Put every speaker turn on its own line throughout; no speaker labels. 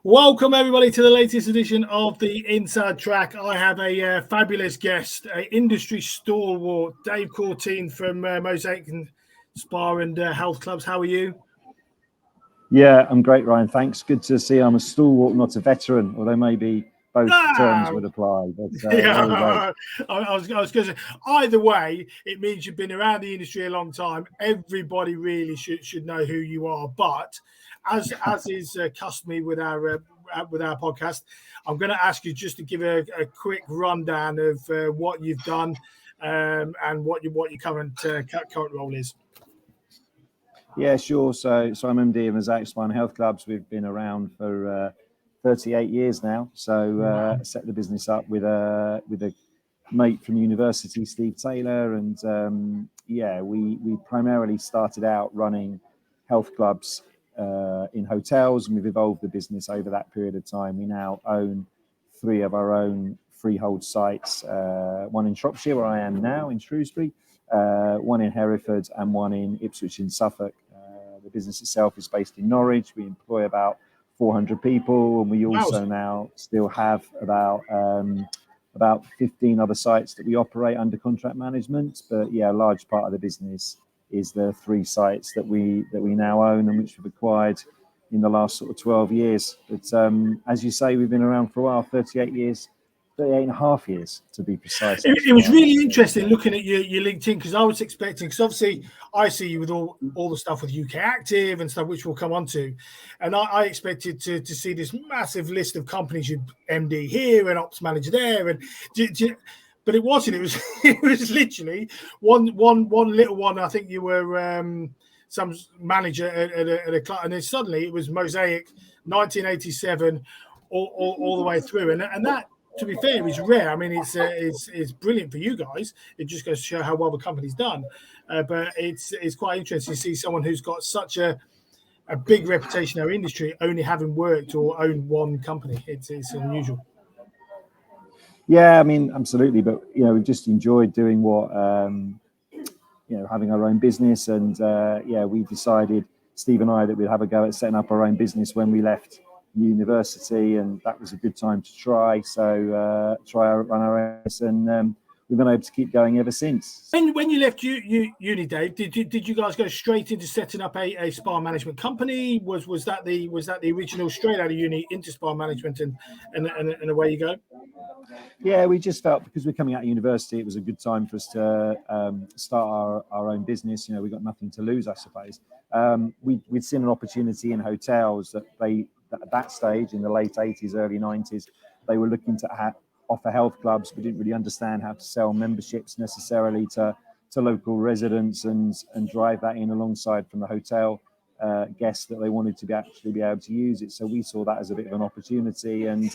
Welcome everybody to the latest edition of the Inside Track. I have a fabulous guest, industry stalwart, Dave Courteen from Mosaic and Spa and Health Clubs. How are you?
Yeah, I'm great, Ryan. Thanks. Good to see I'm a stalwart, not a veteran, although maybe both terms would apply. But,
yeah, I was going to say, either way, it means you've been around the industry a long time. Everybody really should know who you are. But as is customary with our podcast, I'm going to ask you just to give a quick rundown of what you've done and what your current role is.
Yeah, sure. So I'm MD of Mosaic Spa and Health Clubs. We've been around for 38 years now. So set the business up with a mate from university, Steve Taylor, and we primarily started out running health clubs in hotels, and we've evolved the business over that period of time. We now own 3 of our own freehold sites, one in Shropshire, where I am now, in Shrewsbury, one in Hereford, and one in Ipswich in Suffolk. The business itself is based in Norwich. We employ about 400 people, and we also now still have about 15 other sites that we operate under contract management. But yeah, a large part of the business is the 3 sites that we now own and which we've acquired in the last sort of 12 years. But as you say, we've been around for a while, 38 and a half years to be precise.
It was really interesting looking at your LinkedIn, because I was expecting, because obviously I see you with all the stuff with UK Active and stuff, which we'll come on to. And I expected to see this massive list of companies, you MD here and ops manager there. And but it wasn't. It was literally one little one. I think you were some manager at a club, and then suddenly it was Mosaic, 1987, all the way through. And that, to be fair, is rare. I mean, it's brilliant for you guys. It just goes to show how well the company's done. But it's quite interesting to see someone who's got such a big reputation in our industry only having worked or owned one company. It's unusual.
Yeah, I mean, absolutely. But, we've just enjoyed doing what, having our own business. And, we decided, Steve and I, that we'd have a go at setting up our own business when we left university. And that was a good time to try. So run our own. And we've been able to keep going ever since.
When you left uni, Dave, did you guys go straight into setting up a spa management company? Was that the original straight out of uni into spa management and away you go?
Yeah, we just felt because we're coming out of university, it was a good time for us to start our own business. We got nothing to lose, I suppose. We'd seen an opportunity in hotels that at that stage in the late 80s, early 90s, they were looking to offer health clubs. We didn't really understand how to sell memberships necessarily to local residents and drive that in alongside from the hotel guests that they wanted to actually be able to use it. So we saw that as a bit of an opportunity. And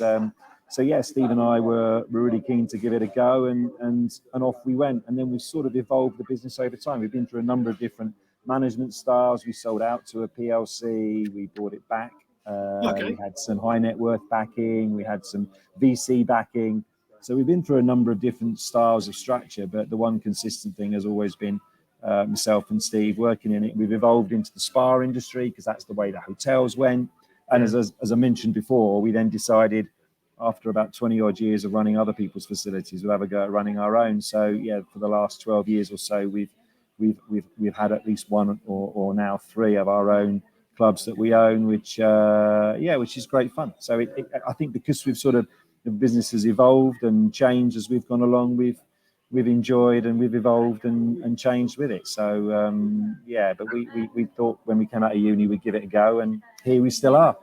Steve and I were really keen to give it a go, and off we went. And then we sort of evolved the business over time. We've been through a number of different management styles. We sold out to a PLC. We bought it back. We had some high net worth backing. We had some VC backing. So we've been through a number of different styles of structure, but the one consistent thing has always been myself and Steve working in it. We've evolved into the spa industry because that's the way the hotels went. And as I mentioned before, we then decided after about 20 odd years of running other people's facilities, we'll have a go at running our own. So for the last 12 years or so, we've had at least one or now 3 of our own clubs that we own, which is great fun. So I think because the business has evolved and changed as we've gone along, we've enjoyed and we've evolved and changed with it. So but we thought when we came out of uni we'd give it a go, and here we still are.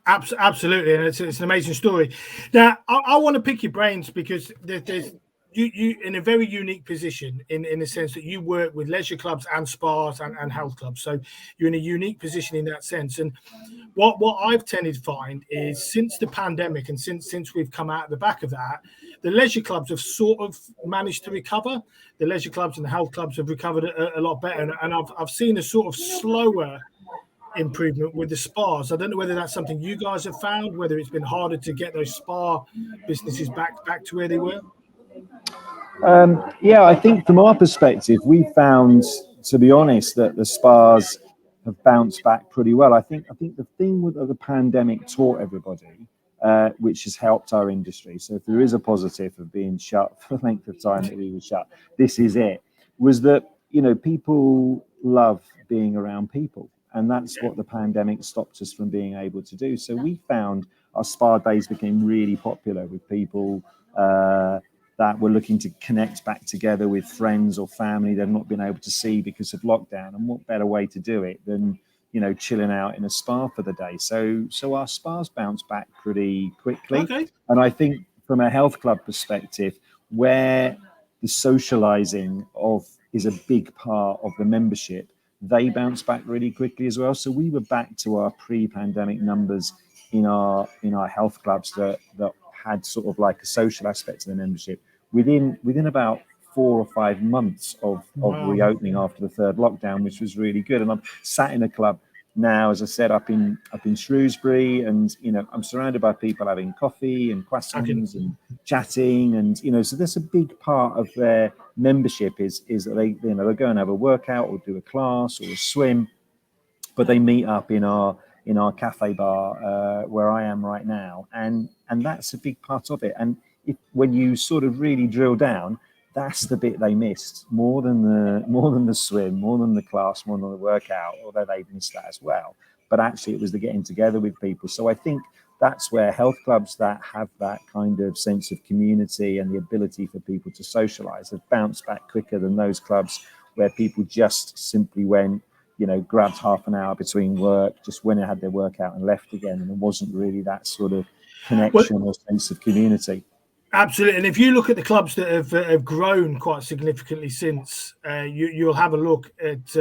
Absolutely, and it's an amazing story. Now, I want to pick your brains because there's you in a very unique position in the sense that you work with leisure clubs and spas and health clubs. So you're in a unique position in that sense. And what I've tended to find is since the pandemic and since we've come out of the back of that, the leisure clubs have sort of managed to recover. The leisure clubs and the health clubs have recovered a lot better. And I've seen a sort of slower improvement with the spas. I don't know whether that's something you guys have found, whether it's been harder to get those spa businesses back to where they were.
I think from our perspective, we found, to be honest, that the spas have bounced back pretty well. I think the thing with the pandemic taught everybody, which has helped our industry. So if there is a positive of being shut for the length of time that we were shut, this is it. Was that, you know, people love being around people, and that's what the pandemic stopped us from being able to do. So we found our spa days became really popular with people that were looking to connect back together with friends or family they've not been able to see because of lockdown. And what better way to do it than, you know, chilling out in a spa for the day. So our spas bounced back pretty quickly.
Okay.
And I think from a health club perspective, where the socializing is a big part of the membership, they bounced back really quickly as well. So we were back to our pre-pandemic numbers in our health clubs that had sort of like a social aspect to the membership within about 4 or 5 months of reopening after the third lockdown, which was really good. And I'm sat in a club now, as I said, up in Shrewsbury, and you know, I'm surrounded by people having coffee and croissants and chatting, and you know, so that's a big part of their membership is that they, you know, they go and have a workout or do a class or a swim, but they meet up in our cafe bar where I am right now, and that's a big part of it. And when you sort of really drill down, that's the bit they missed more than the swim, more than the class, more than the workout, although they missed that as well. But actually, it was the getting together with people. So I think that's where health clubs that have that kind of sense of community and the ability for people to socialize have bounced back quicker than those clubs where people just simply went, you know, grabbed half an hour between work, just went and had their workout and left again. And there wasn't really that sort of connection or sense of community.
Absolutely. And if you look at the clubs that have grown quite significantly since, you'll have a look at,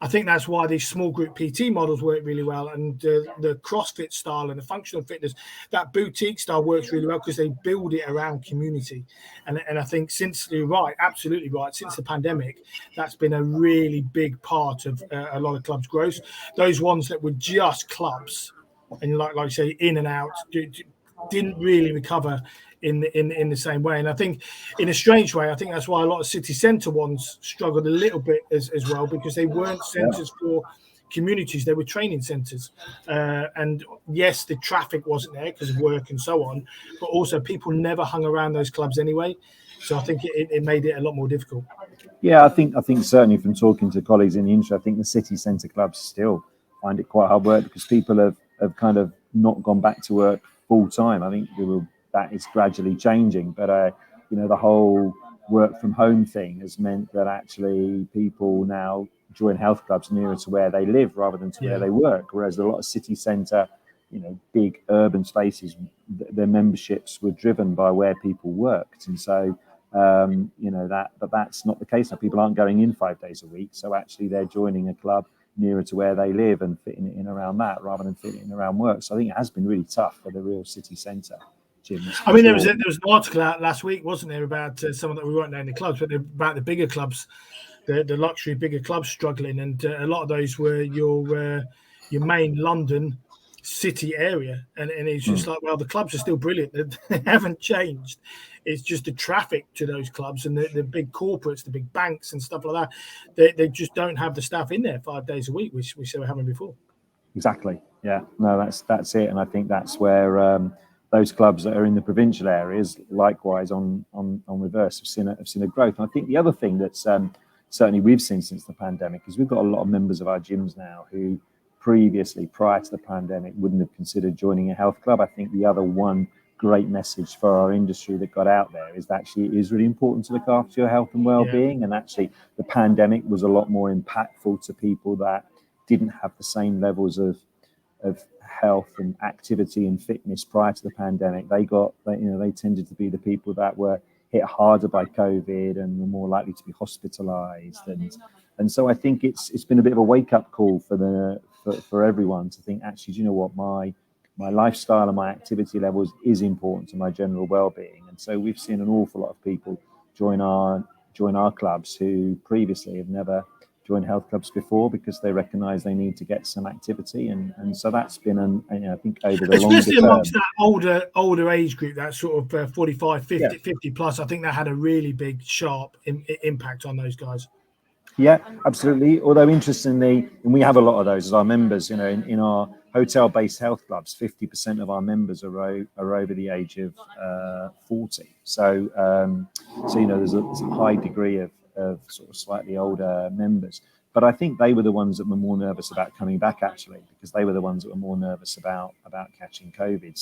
I think that's why these small group PT models work really well. And the CrossFit style and the functional fitness, that boutique style works really well because they build it around community. And I think since, you're right, absolutely right, since the pandemic, that's been a really big part of a lot of clubs' growth. Those ones that were just clubs and like you say, in and out, didn't really recover in the same way. And I think in a strange way, I think that's why a lot of city centre ones struggled a little bit as well, because they weren't centres for communities, they were training centres. And yes, the traffic wasn't there because of work and so on, but also people never hung around those clubs anyway. So I think it made it a lot more difficult.
Yeah, I think certainly from talking to colleagues in the industry, I think the city centre clubs still find it quite hard work because people have kind of not gone back to work full time. I think that is gradually changing, but you know, the whole work from home thing has meant that actually people now join health clubs nearer to where they live rather than to where they work. Whereas a lot of city centre, you know, big urban spaces, their memberships were driven by where people worked, and so you know, but that's not the case now. People aren't going in 5 days a week, so actually they're joining a club nearer to where they live and fitting it in around that rather than fitting it in around work. So I think it has been really tough for the real city centre gyms.
I mean, there was an article out last week, wasn't there, about some that we won't name the clubs, but about the bigger clubs, the luxury bigger clubs struggling, and a lot of those were your main London city area, and it's just like, well, the clubs are still brilliant, they haven't changed. It's just the traffic to those clubs and the big corporates, the big banks and stuff like that. They just don't have the staff in there 5 days a week, which we were having before.
Exactly. Yeah. No, that's it. And I think that's where those clubs that are in the provincial areas, likewise on reverse, have seen a growth. And I think the other thing that's certainly we've seen since the pandemic is we've got a lot of members of our gyms now who previously, prior to the pandemic, wouldn't have considered joining a health club. I think the other one great message for our industry that got out there is that actually it is really important to look after your health and well-being. And actually the pandemic was a lot more impactful to people that didn't have the same levels of health and activity and fitness prior to the pandemic. They tended to be the people that were hit harder by COVID and were more likely to be hospitalized. And so I think it's been a bit of a wake-up call for everyone to think, actually, do you know what, my lifestyle and my activity levels is important to my general well-being. And so we've seen an awful lot of people join our clubs who previously have never joined health clubs before because they recognise they need to get some activity, and so that's been I think over the longer
especially
term,
amongst that older age group, that sort of 45, 50 plus, I think that had a really big, sharp impact on those guys.
Yeah, absolutely. Although interestingly, and we have a lot of those as our members, you know, in our hotel-based health clubs, 50% of our members are over the age of 40. So, you know, there's a high degree of sort of slightly older members. But I think they were the ones that were more nervous about coming back, actually, because they were the ones that were more nervous about catching COVID.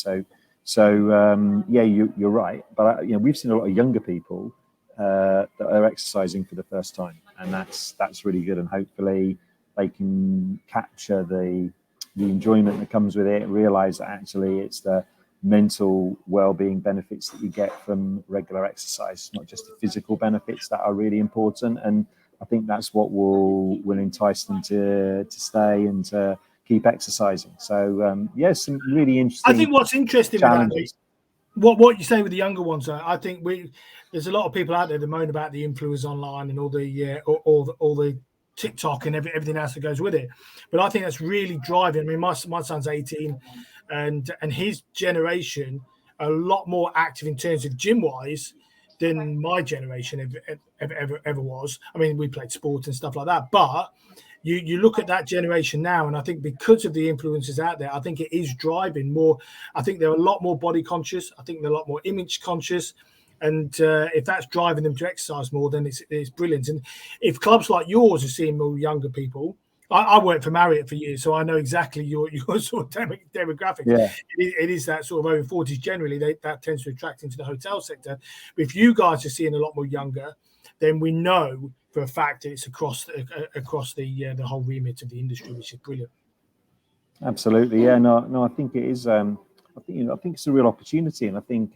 So yeah, you're right. But you know, we've seen a lot of younger people that are exercising for the first time, and that's really good. And hopefully, they can capture the enjoyment that comes with it. Realize that actually it's the mental well-being benefits that you get from regular exercise, not just the physical benefits that are really important. And I think that's what will entice them to stay and to keep exercising. So yes, some really interesting.
I think what's interesting
challenges.
With that, what you say with the younger ones, I think there's a lot of people out there that moan about the influencers online and all the TikTok and everything else that goes with it. But I think that's really driving. I mean, my son's 18, and his generation are a lot more active in terms of gym wise than my generation ever was. I mean, we played sport and stuff like that, but you look at that generation now, and I think because of the influences out there, I think it is driving more. I think they're a lot more body conscious. I think they're a lot more image conscious. And if that's driving them to exercise more, then it's brilliant. And if clubs like yours are seeing more younger people, I worked for Marriott for years, so I know exactly your sort of demographic.
Yeah.
It is that sort of over 40s generally that tends to attract into the hotel sector. But if you guys are seeing a lot more younger, then we know for a fact that it's across the whole remit of the industry, which is brilliant.
Absolutely, yeah. No, I think it is. I think it's a real opportunity, and I think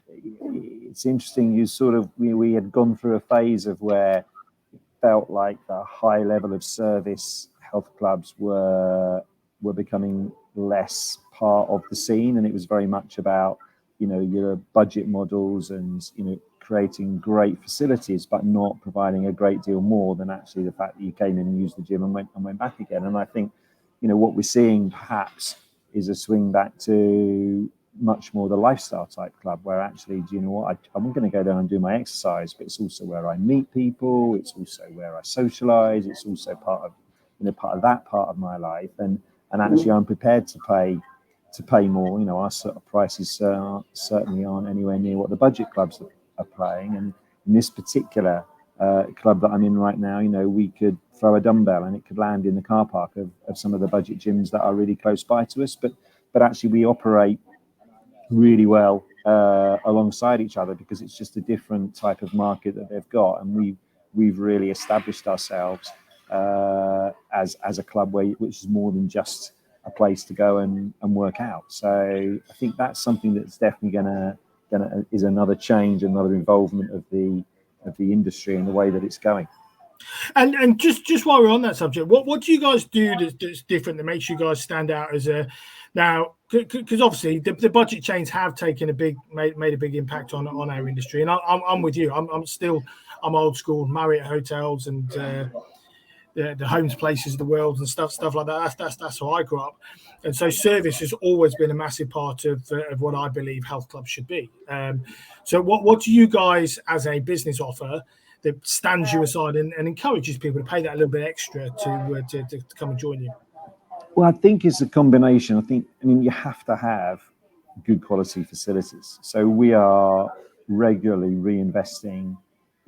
it's interesting. We had gone through a phase of where it felt like the high level of service health clubs were becoming less part of the scene, and it was very much about, you know, your budget models and, you know, creating great facilities, but not providing a great deal more than actually the fact that you came in and used the gym and went back again. And I think, you know, what we're seeing perhaps is a swing back to much more the lifestyle type club, where actually, do you know what, I'm going to go down and do my exercise, but it's also where I meet people, it's also where I socialize, it's also part of that part of my life, and actually I'm prepared to pay more. You know, our sort of prices certainly aren't anywhere near what the budget clubs are paying. And in this particular club that I'm in right now, you know, we could throw a dumbbell and it could land in the car park of some of the budget gyms that are really close by to us. But actually we operate really well alongside each other, because it's just a different type of market that they've got, and we've really established ourselves as a club which is more than just a place to go and work out. So I think that's something that's definitely gonna is another change, another involvement of the industry and the way that it's going.
And just while we're on that subject, what do you guys do that's different that makes you guys stand out as a now? Because obviously the budget chains have taken made a big impact on our industry, and I'm with you. I'm old school Marriott hotels and the homes places of the world and stuff like that. That's how I grew up, and so service has always been a massive part of what I believe health clubs should be. So what do you guys as a business offer that stands you aside and encourages people to pay that a little bit extra to come and join you?
Well, I think it's a combination. I mean, you have to have good quality facilities. So we are regularly reinvesting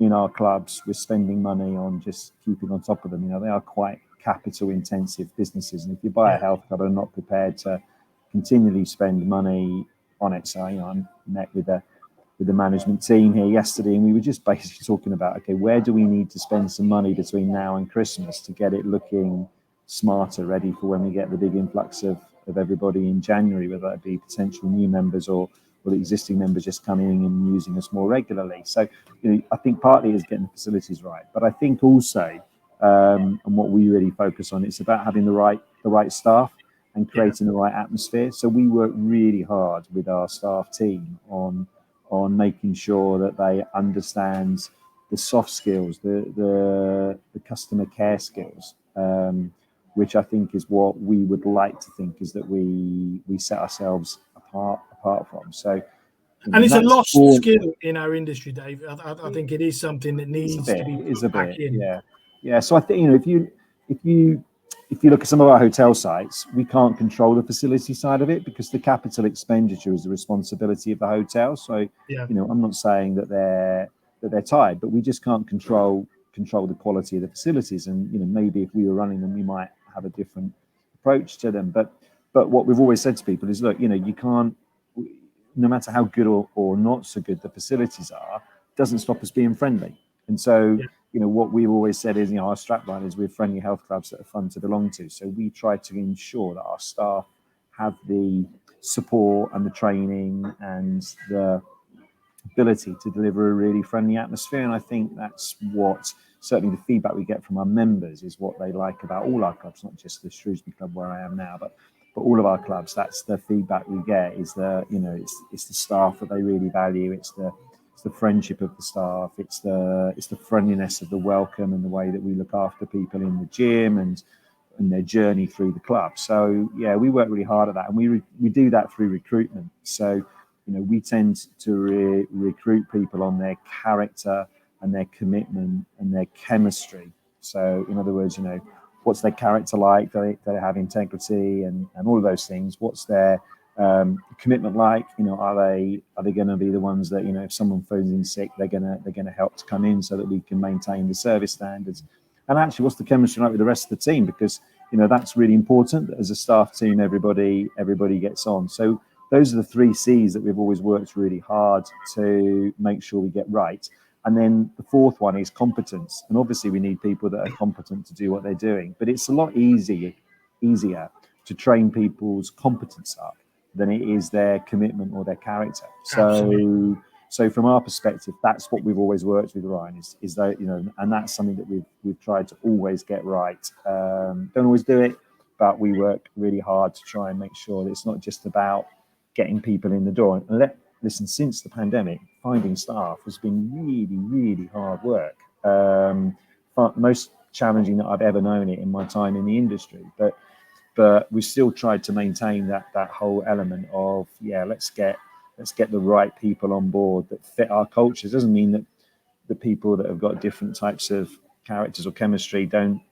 in our clubs. We're spending money on just keeping on top of them. You know, they are quite capital intensive businesses. And if you buy a health club and are not prepared to continually spend money on it. So, you know, I met with the management team here yesterday, and we were just basically talking about, okay, where do we need to spend some money between now and Christmas to get it looking smarter, ready for when we get the big influx of everybody in January, whether that be potential new members or the existing members just coming in and using us more regularly. So, you know, I think partly is getting the facilities right, but I think also, and what we really focus on, it's about having the right staff and creating the right atmosphere. So we work really hard with our staff team on making sure that they understand the soft skills, the customer care skills, which I think is what we would like to think is that we set ourselves apart from. So,
and it's a lost skill in our industry, Dave. I think it is something that needs to be
is a
back
bit,
in.
yeah. Yeah, so I think, if you look at some of our hotel sites, we can't control the facility side of it because the capital expenditure is the responsibility of the hotel. So,
Yeah.
I'm not saying that they're tied, but we just can't control the quality of the facilities. And maybe if we were running them, we might have a different approach to them. But what we've always said to people is, look, you can't, no matter how good or not so good the facilities are, doesn't stop us being friendly. And so, what we've always said is, our strapline is we're friendly health clubs that are fun to belong to. So we try to ensure that our staff have the support and the training and the ability to deliver a really friendly atmosphere. And I think that's what certainly the feedback we get from our members is what they like about all our clubs, not just the Shrewsbury club where I am now, but all of our clubs. That's the feedback we get is it's the staff that they really value. It's the friendship of the staff. It's the friendliness of the welcome and the way that we look after people in the gym and their journey through the club. So yeah, we work really hard at that, and we do that through recruitment. So we tend to recruit people on their character and their commitment and their chemistry. So in other words, what's their character like? Do they have integrity and all of those things? What's their commitment like? Are they going to be the ones that if someone phones in sick, they're gonna help to come in so that we can maintain the service standards? And actually, what's the chemistry like with the rest of the team? Because that's really important that as a staff team, everybody gets on. So those are the 3 C's that we've always worked really hard to make sure we get right. And then the 4th one is competence. And obviously we need people that are competent to do what they're doing, but it's a lot easier to train people's competence up than it is their commitment or their character.
Absolutely.
So from our perspective, that's what we've always worked with, Ryan, is that, and that's something that we've tried to always get right. Don't always do it, but we work really hard to try and make sure that it's not just about getting people in the door. And listen, since the pandemic, finding staff has been really, really hard work. Most challenging that I've ever known it in my time in the industry. But we still tried to maintain that whole element of, let's get the right people on board that fit our culture. It doesn't mean that the people that have got different types of characters or chemistry couldn't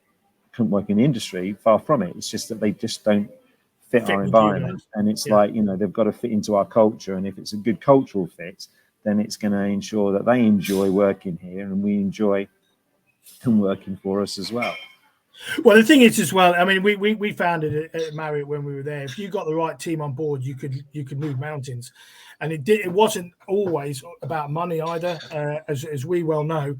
work in the industry. Far from it. It's just that they just don't fit our environment. And it's like, they've got to fit into our culture. And if it's a good cultural fit, then it's going to ensure that they enjoy working here and we enjoy them working for us as well.
Well, the thing is as well, I mean, we found it at Marriott when we were there. If you got the right team on board, you could move mountains, and it wasn't always about money either. As we well know,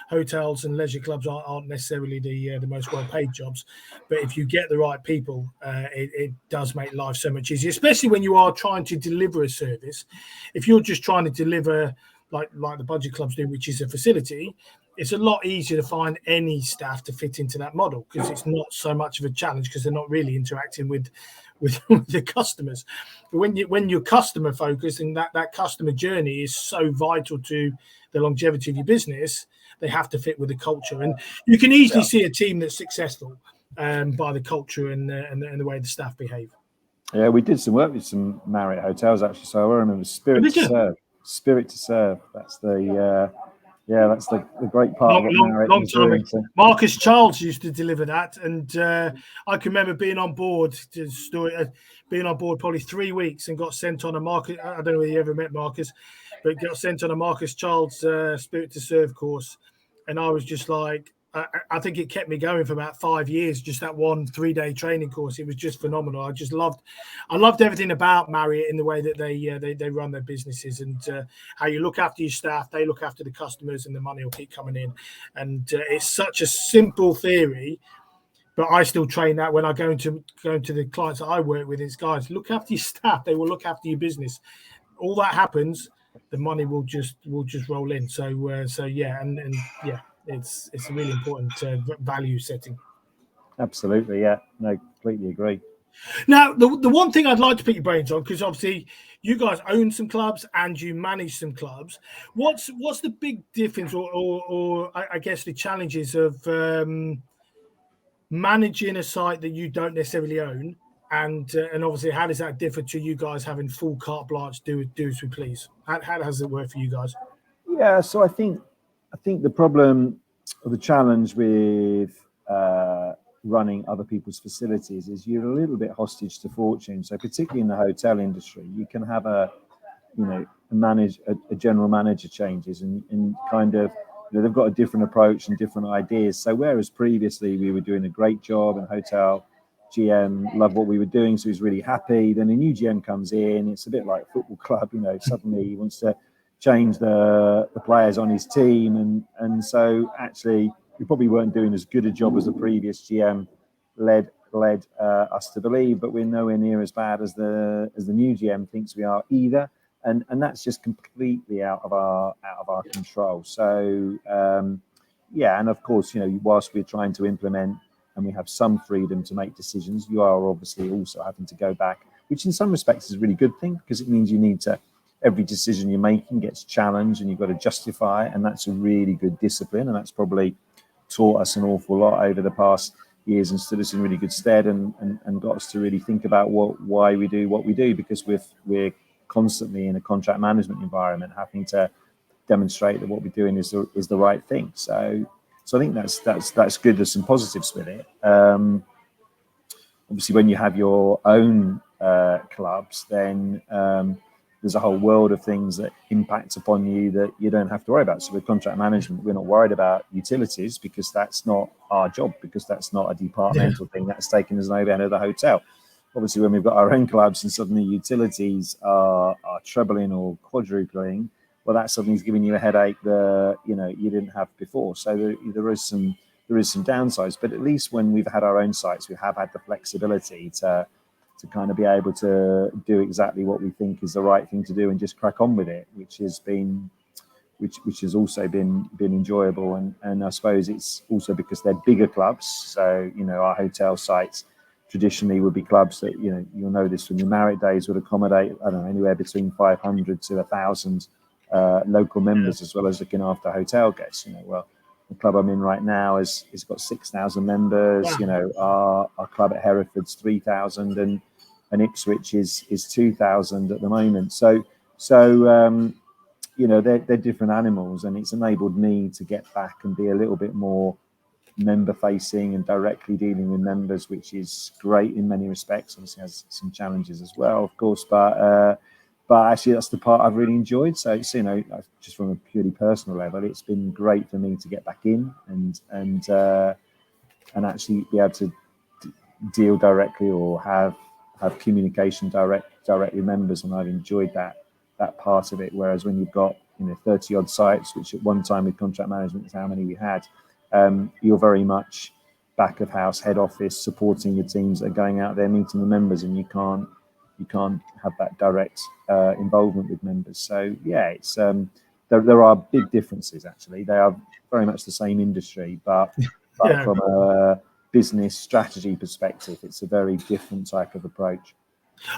hotels and leisure clubs aren't necessarily the most well paid jobs, but if you get the right people, it does make life so much easier, especially when you are trying to deliver a service. If you're just trying to deliver like the budget clubs do, which is a facility, it's a lot easier to find any staff to fit into that model because it's not so much of a challenge because they're not really interacting with the customers. But when you're customer focused and that customer journey is so vital to the longevity of your business, they have to fit with the culture. And you can easily see a team that's successful by the culture and the way the staff behave.
Yeah, we did some work with some Marriott hotels actually. So I remember Spirit to Serve. That's that's the great part of what Marriott was doing.
Marcus Charles used to deliver that, and I can remember being on board probably 3 weeks and got sent on a Marcus. I don't know whether you ever met Marcus, but got sent on a Marcus Charles Spirit to Serve course, and I was just like, I think it kept me going for about 5 years. Just that 1 3-day training course, it was just phenomenal. I loved everything about Marriott in the way that they run their businesses and how you look after your staff, they look after the customers, and the money will keep coming in. And it's such a simple theory, but I still train that when I go into the clients that I work with. Is guys, look after your staff; they will look after your business. All that happens, the money will just roll in. So yeah, and yeah. It's a really important value setting.
Absolutely, yeah. No, completely agree.
Now, the one thing I'd like to pick your brains on, because obviously you guys own some clubs and you manage some clubs. What's the big difference, or I guess the challenges of managing a site that you don't necessarily own, and obviously how does that differ to you guys having full carte blanche, do as we please? How does it work for you guys?
Yeah, so I think the problem the challenge with running other people's facilities is you're a little bit hostage to fortune. So particularly in the hotel industry, you can have a general manager changes and kind of, they've got a different approach and different ideas. So whereas previously we were doing a great job and hotel GM loved what we were doing, so he's really happy, then a new GM comes in, it's a bit like a football club, suddenly he wants to change the players on his team, and so actually we probably weren't doing as good a job as the previous GM led us to believe, but we're nowhere near as bad as the new GM thinks we are either, and that's just completely out of our control. So and of course, whilst we're trying to implement and we have some freedom to make decisions, you are obviously also having to go back, which in some respects is a really good thing, because it means you need to, every decision you're making gets challenged and you've got to justify it, and that's a really good discipline, and that's probably taught us an awful lot over the past years and stood us in really good stead and got us to really think about why we do what we do, because we're constantly in a contract management environment having to demonstrate that what we're doing is the right thing. So I think that's good. There's some positives with it. Obviously, when you have your own clubs, then there's a whole world of things that impact upon you that you don't have to worry about. So with contract management, we're not worried about utilities because that's not our job, because that's not a departmental thing that's taken as an overhead of the hotel. Obviously, when we've got our own clubs and suddenly utilities are trebling or quadrupling, well, that suddenly is giving you a headache that you didn't have before. So there is some downsides, but at least when we've had our own sites, we have had the flexibility to kind of be able to do exactly what we think is the right thing to do and just crack on with it, which has also been enjoyable. And I suppose it's also because they're bigger clubs. So our hotel sites traditionally would be clubs that you'll know this from the Marriott days, would accommodate anywhere between 500 to 1,000 local members, as well as looking after hotel guests. Well, the club I'm in right now is got 6,000 members. Wow. Our club at Hereford's 3,000, and Ipswich is 2,000 at the moment. So they're different animals, and it's enabled me to get back and be a little bit more member facing and directly dealing with members, which is great in many respects. Obviously has some challenges as well, of course, but actually that's the part I've really enjoyed. So it's, just from a purely personal level, it's been great for me to get back in and actually be able to deal directly or have communication directly with members, and I've enjoyed that part of it. Whereas when you've got 30 odd sites, which at one time with contract management is how many we had, you're very much back of house, head office, supporting the teams that are going out there meeting the members, and you can't have that direct involvement with members. So it's there are big differences. Actually, they are very much the same industry, but from a business strategy perspective, it's a very different type of approach.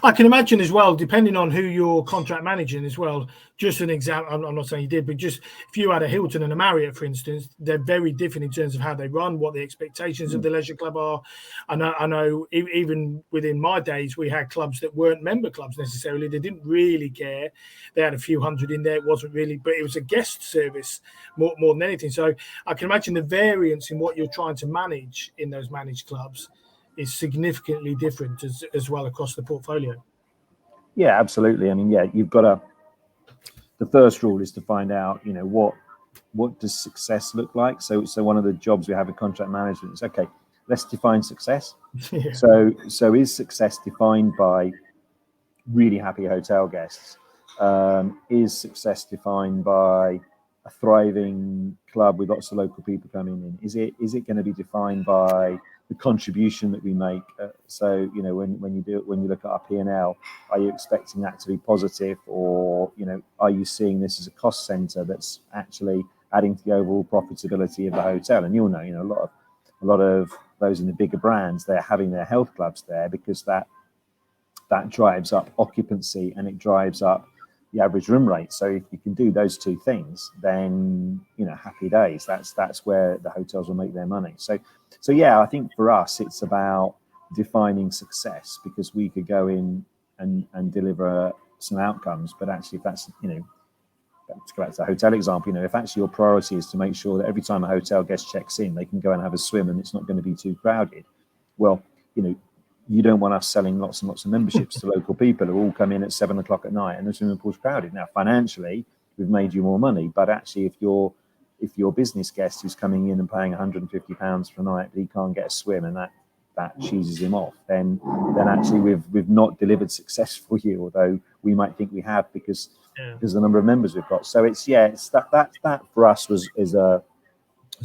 I can imagine as well, depending on who you're contract managing as well. Just an example, I'm not saying you did, but just if you had a Hilton and a Marriott, for instance, they're very different in terms of how they run, what the expectations of the leisure club are. I know even within my days, we had clubs that weren't member clubs necessarily. They didn't really care. They had a few hundred in there. It wasn't really, but it was a guest service more than anything. So I can imagine the variance in what you're trying to manage in those managed clubs is significantly different as well across the portfolio.
Yeah, absolutely. I mean, you've got the first rule is to find out, what does success look like? So one of the jobs we have in contract management is, okay, let's define success. Yeah. So is success defined by really happy hotel guests? Is success defined by a thriving club with lots of local people coming in? Is it going to be defined by the contribution that we make? So when you look at our P&L, are you expecting that to be positive, or are you seeing this as a cost center that's actually adding to the overall profitability of the hotel? And you'll know, a lot of those in the bigger brands, they're having their health clubs there because that drives up occupancy and it drives up the average room rate. So if you can do those two things, then happy days. That's where the hotels will make their money. So I think for us it's about defining success, because we could go in and deliver some outcomes, but actually if that's to go back to the hotel example, you know, if actually your priority is to make sure that every time a hotel guest checks in, they can go and have a swim and it's not going to be too crowded, well, you know, you don't want us selling lots and lots of memberships to local people who all come in at 7 o'clock at night and the swimming pool's crowded. Now, financially, we've made you more money, but actually, if your business guest who's coming in and paying £150 for a night, but he can't get a swim and that cheeses him off, then actually we've not delivered success for you, although we might think we have because the number of members we've got. So it's that for us has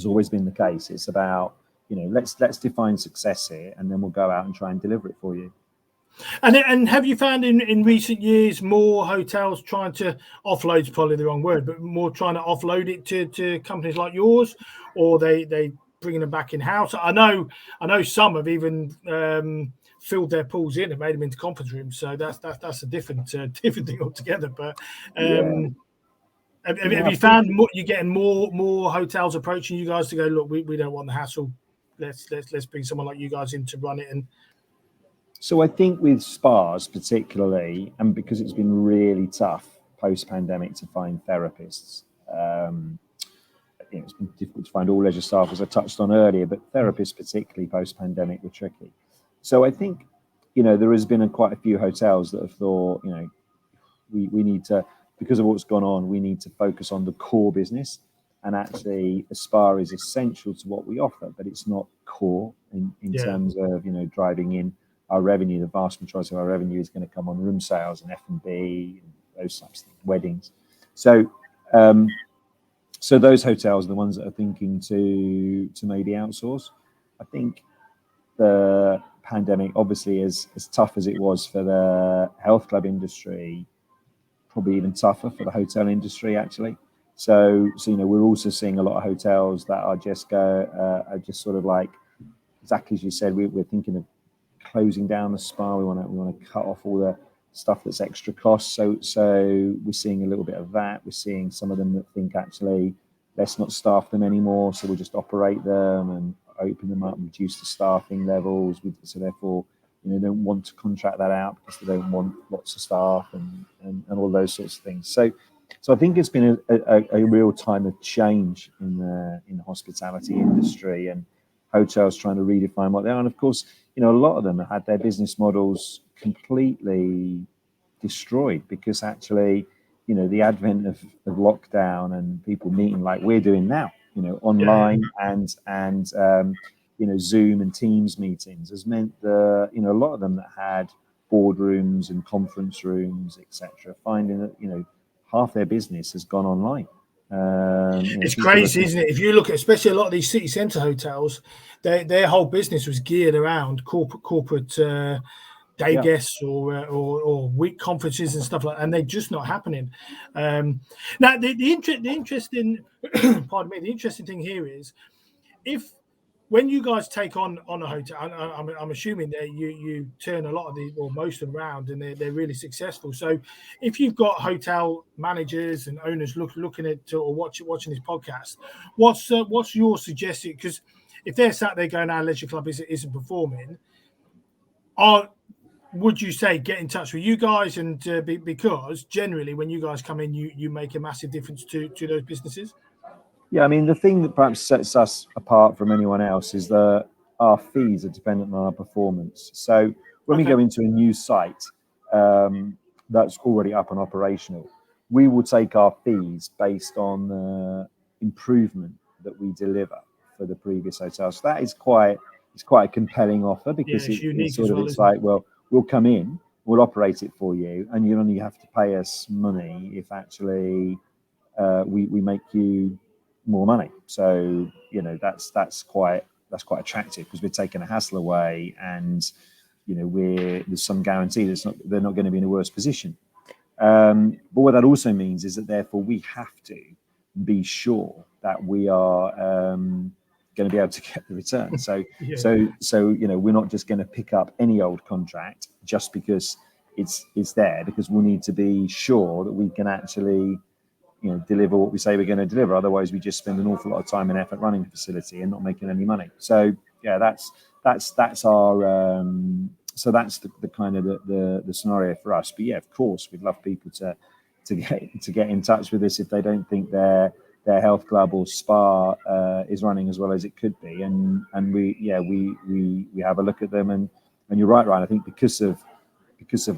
always been the case. It's about, you know, let's define success here, and then we'll go out and try and deliver it for you.
And have you found in recent years more hotels trying to offload, is probably the wrong word, but more trying to offload it to companies like yours, or they bringing them back in house? I know some have even filled their pools in and made them into conference rooms. So that's a different thing altogether. But have you found you're getting more hotels approaching you guys to go, look, we don't want the hassle. Let's bring someone like you guys in to run it. And
so I think with spas particularly, and because it's been really tough post-pandemic to find therapists, it's been difficult to find all leisure staff, as I touched on earlier, but therapists particularly post-pandemic were tricky. So I think, you know, there has been quite a few hotels that have thought, you know, we need to, because of what's gone on, we need to focus on the core business. And actually, a spa is essential to what we offer, but it's not core in terms of, you know, driving in our revenue. The vast majority of our revenue is going to come on room sales and F&B and those types of things, weddings. So, so those hotels are the ones that are thinking to maybe outsource. I think the pandemic, obviously, as tough as it was for the health club industry, probably even tougher for the hotel industry, actually. So you know, we're also seeing a lot of hotels that are just sort of like, exactly as you said, we're thinking of closing down the spa. We want to cut off all the stuff that's extra cost. So we're seeing a little bit of that. We're seeing some of them that think, actually, let's not staff them anymore. So we'll just operate them and open them up and reduce the staffing levels. So therefore, you know, they don't want to contract that out because they don't want lots of staff and all those sorts of things. So I think it's been a real time of change in the hospitality industry, and hotels trying to redefine what they are. And of course, you know, a lot of them have had their business models completely destroyed because actually, you know, the advent of lockdown and people meeting like we're doing now, you know, online and you know, Zoom and Teams meetings has meant that, you know, a lot of them that had boardrooms and conference rooms, etc., finding that, you know, half their business has gone online.
It's crazy, isn't it? If you look at, especially a lot of these city centre hotels, their whole business was geared around corporate day guests or week conferences and stuff like that, and they're just not happening. Now, the interesting, pardon me, the interesting thing here is when you guys take on a hotel, I'm assuming that you turn a lot of these or most of them around, and they're really successful. So, if you've got hotel managers and owners looking at or watching this podcast, what's your suggestion? Because if they're sat there going, "Our leisure club isn't performing," would you say get in touch with you guys? And because generally, when you guys come in, you make a massive difference to those businesses.
Yeah, I mean, the thing that perhaps sets us apart from anyone else is that our fees are dependent on our performance. So when we go into a new site that's already up and operational, we will take our fees based on the improvement that we deliver for the previous hotel. So that is quite a compelling offer because it's like, well, we'll come in, we'll operate it for you, and you only have to pay us money if actually we make you more money. So, you know, that's quite attractive because we're taking a hassle away, and, you know, there's some guarantee they're not going to be in a worse position. But what that also means is that therefore we have to be sure that we are going to be able to get the return. So you know, we're not just going to pick up any old contract just because it's there, because we'll need to be sure that we can actually, you know, deliver what we say we're going to deliver. Otherwise, we just spend an awful lot of time and effort running the facility and not making any money. So yeah, that's our so that's the kind of the scenario for us. But yeah, of course, we'd love people to to get in touch with us if they don't think their health club or spa is running as well as it could be, and we have a look at them, and you're right, Ryan. I think because of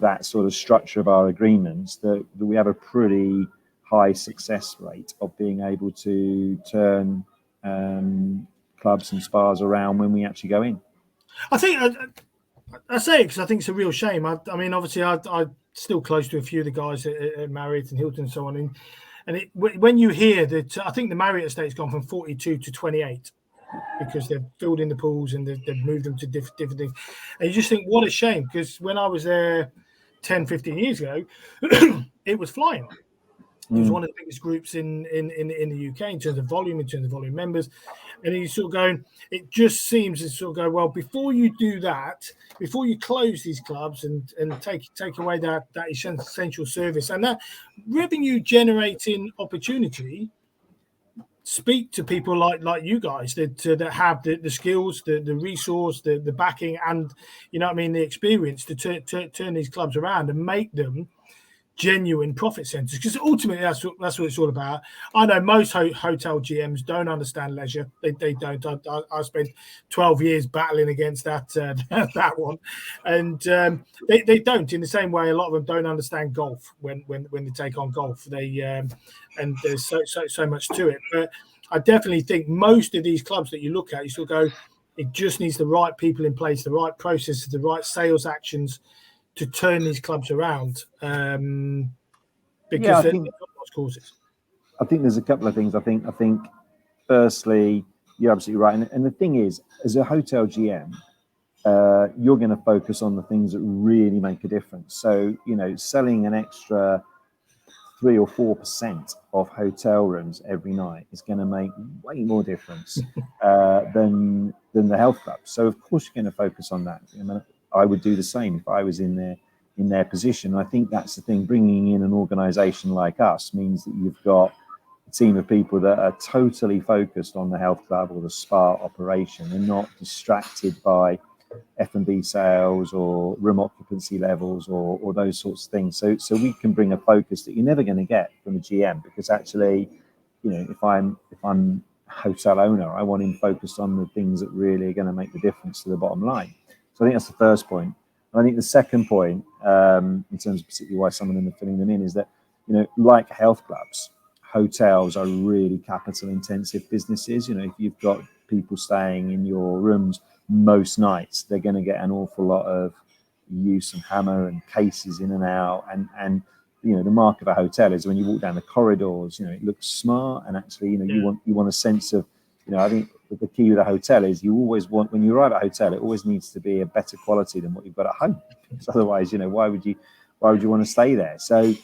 that sort of structure of our agreements, that we have a pretty high success rate of being able to turn clubs and spas around when we actually go in.
I think I say it because I think it's a real shame. I mean, obviously, I'm still close to a few of the guys at Marriott and Hilton and so on. And when you hear that, I think the Marriott estate's gone from 42 to 28 because they've filled in the pools and they've moved them to different things. And you just think, what a shame, because when I was there 10, 15 years ago, it was flying. It was one of the biggest groups in the UK in terms of volume members. And you sort of going, it just seems to sort of go, well, before you do that, before you close these clubs and take away that essential service and that revenue generating opportunity, speak to people like you guys that have the skills, the resource, the backing, and the experience to turn these clubs around and make them genuine profit centers, because ultimately that's what it's all about. I know most hotel GMs don't understand leisure. They don't. I spent 12 years battling against that that one, and they don't. In the same way, a lot of them don't understand golf when they take on golf. And there's so much to it. But I definitely think most of these clubs that you look at, you still go, it just needs the right people in place, the right processes, the right sales actions to turn these clubs around, because they've got lots of causes.
I think there's a couple of things. I think firstly, you're absolutely right. And the thing is, as a hotel GM, you're going to focus on the things that really make a difference. So, selling an extra 3 or 4% of hotel rooms every night is going to make way more difference than the health club. So, of course, you're going to focus on that. I would do the same if I was in their position. I think that's the thing. Bringing in an organisation like us means that you've got a team of people that are totally focused on the health club or the spa operation and not distracted by F&B sales or room occupancy levels or those sorts of things. So we can bring a focus that you're never going to get from a GM, because actually, if I'm a hotel owner, I want him focused on the things that really are going to make the difference to the bottom line. So I think that's the first point. And I think the second point, in terms of particularly why some of them are filling them in, is that, like health clubs, hotels are really capital intensive businesses. If you've got people staying in your rooms most nights, they're going to get an awful lot of use and hammer and cases in and out. And the mark of a hotel is when you walk down the corridors, it looks smart, and actually, you want a sense of, I think the key with a hotel is you always want, when you arrive at a hotel, it always needs to be a better quality than what you've got at home. So otherwise, why would you want to stay there? So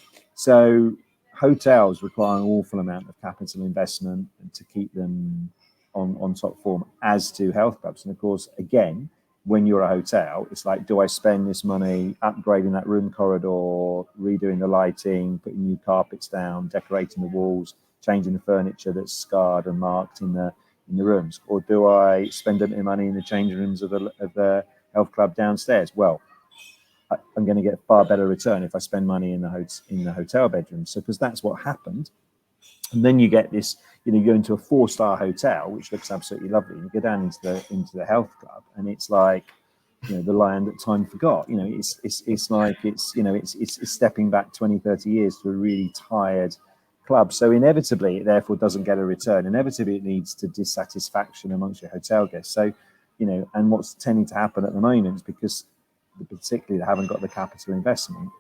hotels require an awful amount of capital investment to keep them on top form, as to health clubs. And of course, again, when you're a hotel, it's like, do I spend this money upgrading that room corridor, redoing the lighting, putting new carpets down, decorating the walls, changing the furniture that's scarred and marked in the rooms, or do I spend a bit of money in the changing rooms of the health club downstairs? Well, I'm going to get a far better return if I spend money in the hotel bedrooms. So, because that's what happened. And then you get this, you go into a 4-star hotel, which looks absolutely lovely, and you go down into the health club, and it's like, the land that time forgot. It's like it's stepping back 20, 30 years to a really tired club. So inevitably, it therefore doesn't get a return. Inevitably, it leads to dissatisfaction amongst your hotel guests. So, and what's tending to happen at the moment is, because particularly they haven't got the capital investment,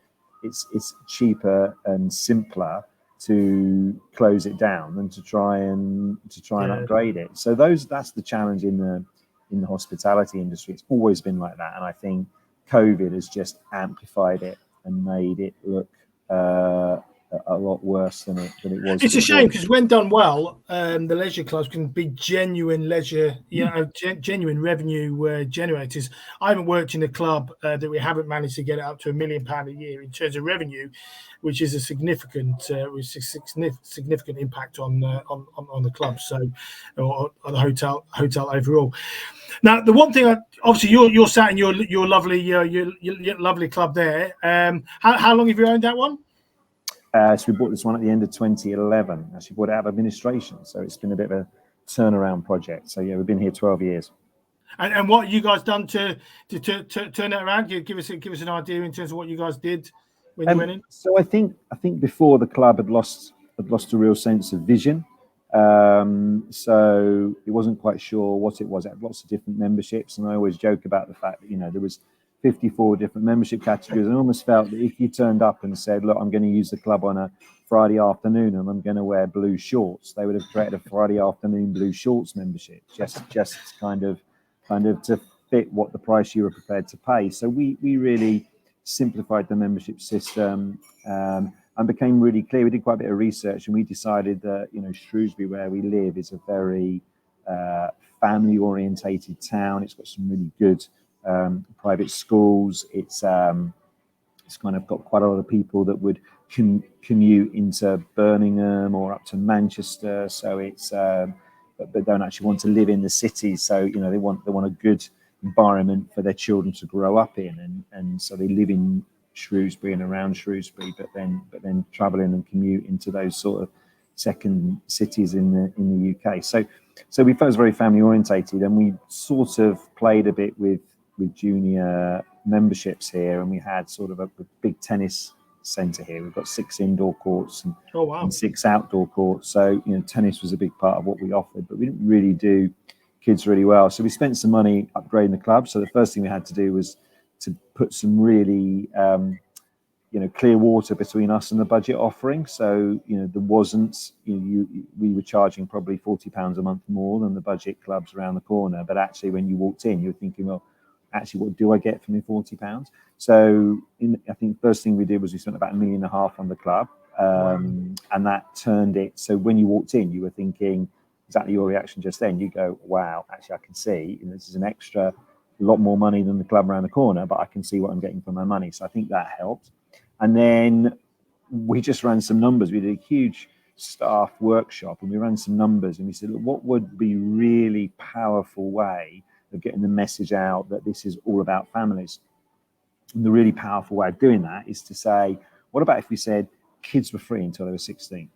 it's cheaper and simpler to close it down than to try and upgrade it. So that's the challenge in the hospitality industry. It's always been like that, and I think COVID has just amplified it and made it look a lot worse than it was.
It's a shame, because when done well, the leisure clubs can be genuine leisure, genuine revenue generators. I haven't worked in a club that we haven't managed to get it up to £1 million a year in terms of revenue, which is a significant impact on the club, so, or on the hotel overall. Now, the one thing, obviously, you're sat in your lovely club there. How long have you owned that one?
So we bought this one at the end of 2011. Actually bought it out of administration. So it's been a bit of a turnaround project. So yeah, we've been here 12 years.
And what you guys done to turn it around? Give us an idea in terms of what you guys did when you went in.
So I think before the club had lost a real sense of vision. So it wasn't quite sure what it was. It had lots of different memberships, and I always joke about the fact that there was 54 different membership categories. I almost felt that if you turned up and said, "Look, I'm going to use the club on a Friday afternoon, and I'm going to wear blue shorts," they would have created a Friday afternoon blue shorts membership, just kind of to fit what the price you were prepared to pay. So we really simplified the membership system. And became really clear. We did quite a bit of research, and we decided that Shrewsbury, where we live, is a very family-orientated town. It's got some really good private schools. It's kind of got quite a lot of people that would commute into Birmingham or up to Manchester. So it's but don't actually want to live in the city. So they want a good environment for their children to grow up in, and so they live in Shrewsbury and around Shrewsbury, but then travel in and commute into those sort of second cities in the UK. So we felt it was very family orientated, and we sort of played a bit with junior memberships here, and we had sort of a big tennis centre here. We've got 6 indoor courts and 6 outdoor courts. So tennis was a big part of what we offered, but we didn't really do kids really well. So we spent some money upgrading the club. So the first thing we had to do was to put some really clear water between us and the budget offering. So there wasn't we were charging probably £40 a month more than the budget clubs around the corner, but actually when you walked in you were thinking, well, actually what do I get for me £40? So I think first thing we did was we spent about £1.5 million on the club, and that turned it so when you walked in you were thinking exactly your reaction just then. You go, wow, actually I can see this is an extra lot more money than the club around the corner, but I can see what I'm getting for my money. So I think that helped. And then we just ran some numbers. We did a huge staff workshop, and we ran some numbers, and we said, look, what would be really powerful way of getting the message out that this is all about families? And the really powerful way of doing that is to say, what about if we said kids were free until they were 16?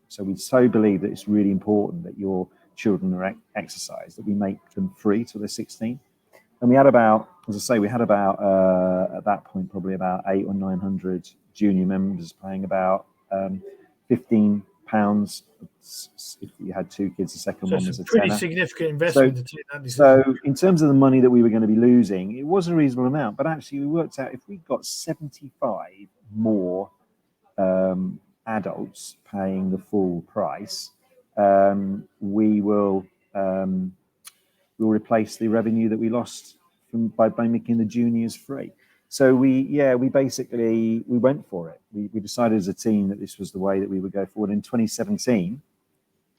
So we so believe that it's really important that your children are exercised, that we make them free till they're 16. And we had about, as I say, at that point, probably about 800 or 900 junior members paying about £15 if you had 2 kids. The second one was a
pretty
tenner.
Significant investment to take that decision.
So in terms of the money that we were going to be losing, it was a reasonable amount. But actually, we worked out if we got 75 more adults paying the full price, we will replace the revenue that we lost by making the juniors free. So we basically went for it. We decided as a team that this was the way that we would go forward. In 2017,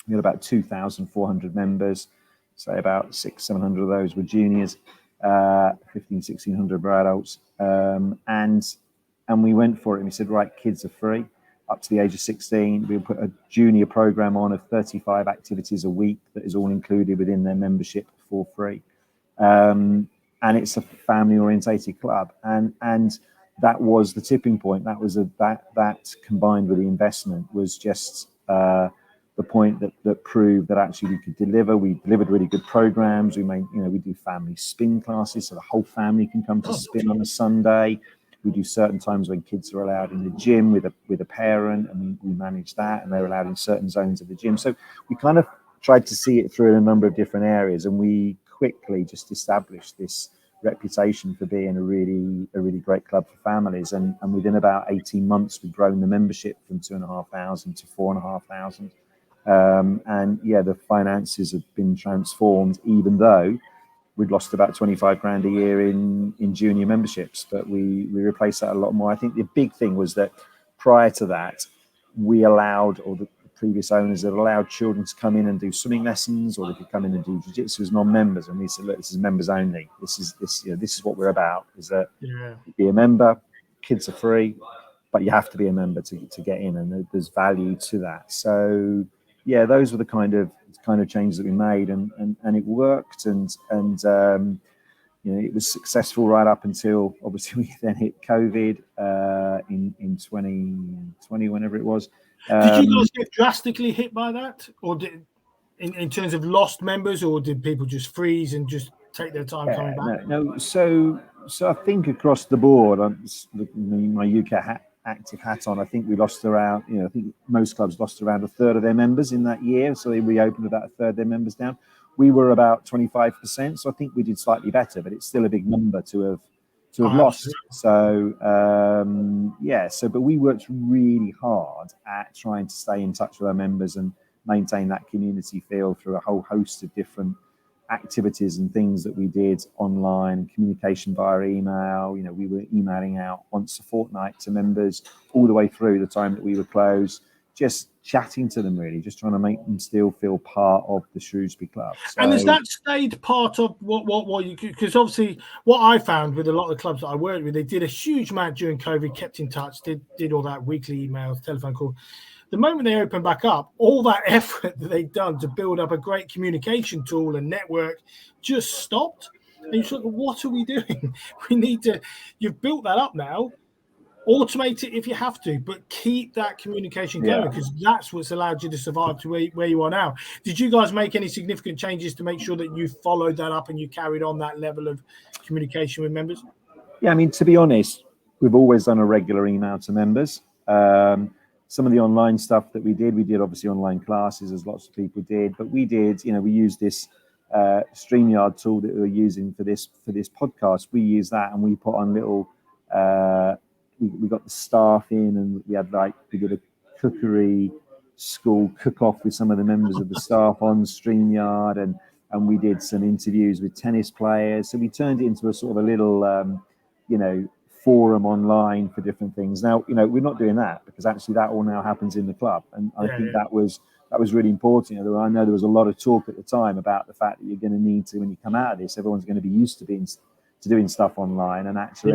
we had about 2,400 members. So about 600-700 of those were juniors, 1,500-1,600 were adults, and we went for it. And we said, right, kids are free up to the age of 16. We'll put a junior program on of 35 activities a week that is all included within their membership for free. And it's a family-orientated club, and that was the tipping point. That was that combined with the investment was just the point that proved that actually we could deliver. We delivered really good programs. We made we do family spin classes, so the whole family can come to spin on a Sunday. We do certain times when kids are allowed in the gym with a parent, and we manage that, and they're allowed in certain zones of the gym. So we kind of tried to see it through in a number of different areas, and we quickly just established this reputation for being a really great club for families. And within about 18 months, we've grown the membership from 2,500 to 4,500. And the finances have been transformed, even though we'd lost about 25 grand a year in junior memberships, but we replaced that a lot more. I think the big thing was that prior to that, we allowed, or the previous owners had allowed children to come in and do swimming lessons, or they could come in and do jiu-jitsu as non-members. And we said, look, this is members only. This is what we're about, is that be a member, kids are free, but you have to be a member to get in, and there's value to that. So those were the kind of changes that we made, and it worked, and it was successful right up until obviously we then hit COVID in 2020, whenever it was.
Did you guys get drastically hit by that, or in terms of lost members, or did people just freeze and just take their time coming back?
No. So I think across the board, I'm looking my UK active hat on. I think we lost around, I think most clubs lost around a third of their members in that year. So they reopened about a third of their members down. We were about 25%. So I think we did slightly better, but it's still a big number to have lost. So but we worked really hard at trying to stay in touch with our members and maintain that community feel through a whole host of different activities and things that we did online, communication via email. We were emailing out once a fortnight to members all the way through the time that we were closed, just chatting to them, really, just trying to make them still feel part of the Shrewsbury Club. So,
and has that stayed part of what you, because obviously what I found with a lot of the clubs that I worked with, they did a huge amount during COVID, kept in touch, did all that weekly emails, telephone call. The moment they opened back up, all that effort that they'd done to build up a great communication tool and network just stopped. And you thought, what are we doing? We need to, you've built that up now, automate it if you have to, but keep that communication going, because that's what's allowed you to survive to where you are now. Did you guys make any significant changes to make sure that you followed that up and you carried on that level of communication with members?
Yeah, I mean, to be honest, we've always done a regular email to members. Some of the online stuff that we did obviously online classes, as lots of people did, but we used this StreamYard tool that we were using for this podcast. We used that, and we put on little, we got the staff in, and we did a cookery school cook-off with some of the members of the staff on StreamYard, and we did some interviews with tennis players. So we turned it into a sort of a little, forum online for different things. Now, we're not doing that because actually that all now happens in the club, and I think that was really important. I know there was a lot of talk at the time about the fact that you're going to need to, when you come out of this, everyone's going to be used to doing stuff online, and actually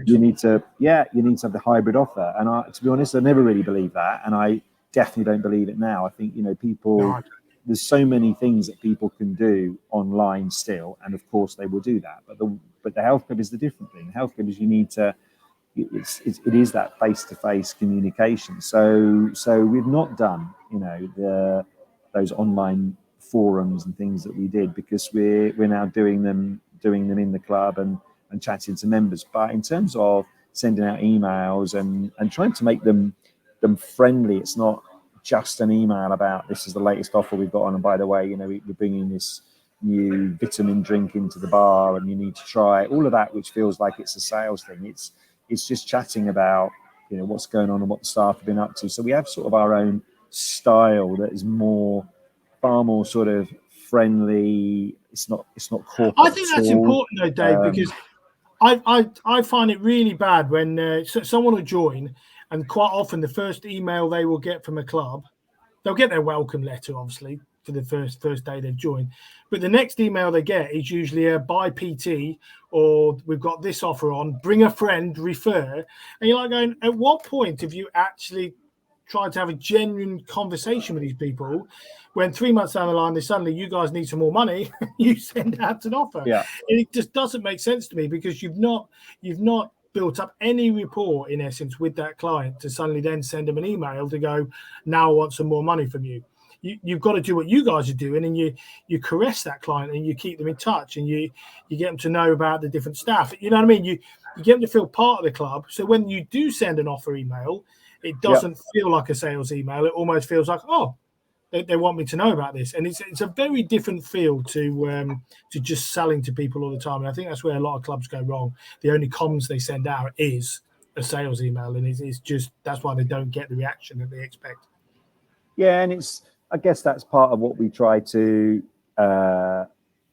you need to have the hybrid offer. And to be honest, I never really believed that, and I definitely don't believe it now. I think people, there's so many things that people can do online still, and of course they will do that, but the health club is the different thing. The health club is it is that face-to-face communication. So we've not done those online forums and things that we did, because we're now doing them in the club and chatting to members. But in terms of sending out emails and trying to make them friendly, it's not just an email about this is the latest offer we've got on, and by the way, we're bringing this new vitamin drink into the bar and you need to try all of that, which feels like it's a sales thing. It's just chatting about what's going on and what the staff have been up to. So we have sort of our own style that is far more sort of friendly. It's not corporate.
I think that's important though, Dave, because I find it really bad when someone will join, and quite often the first email they will get from a club, they'll get their welcome letter, obviously, for the first day they've joined. But the next email they get is usually a buy PT, or we've got this offer on, bring a friend, refer. And you're like going, at what point have you actually tried to have a genuine conversation with these people when 3 months down the line, suddenly you guys need some more money, you send out an offer?
Yeah.
And it just doesn't make sense to me, because you've not built up any rapport, in essence, with that client to suddenly then send them an email to go, now I want some more money from you. You've got to do what you guys are doing, and you caress that client and you keep them in touch, and you get them to know about the different staff. You know what I mean? You get them to feel part of the club. So when you do send an offer email, it doesn't feel like a sales email. It almost feels like, oh, they want me to know about this. And it's a very different feel to just selling to people all the time. And I think that's where a lot of clubs go wrong. The only comms they send out is a sales email, and it's just, that's why they don't get the reaction that they expect.
Yeah, and I guess that's part of what we try to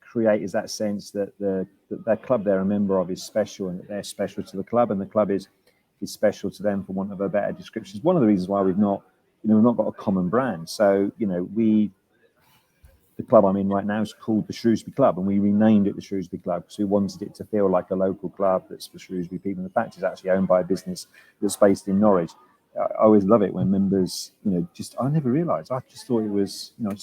create, is that sense that their club they're a member of is special, and that they're special to the club, and the club is special to them, for want of a better description. It's one of the reasons why we've not got a common brand. So the club I'm in right now is called the Shrewsbury Club, and we renamed it the Shrewsbury Club because we wanted it to feel like a local club that's for Shrewsbury people. And the fact, it's actually owned by a business that's based in Norwich. I always love it when members, I never realised. I just thought it was, a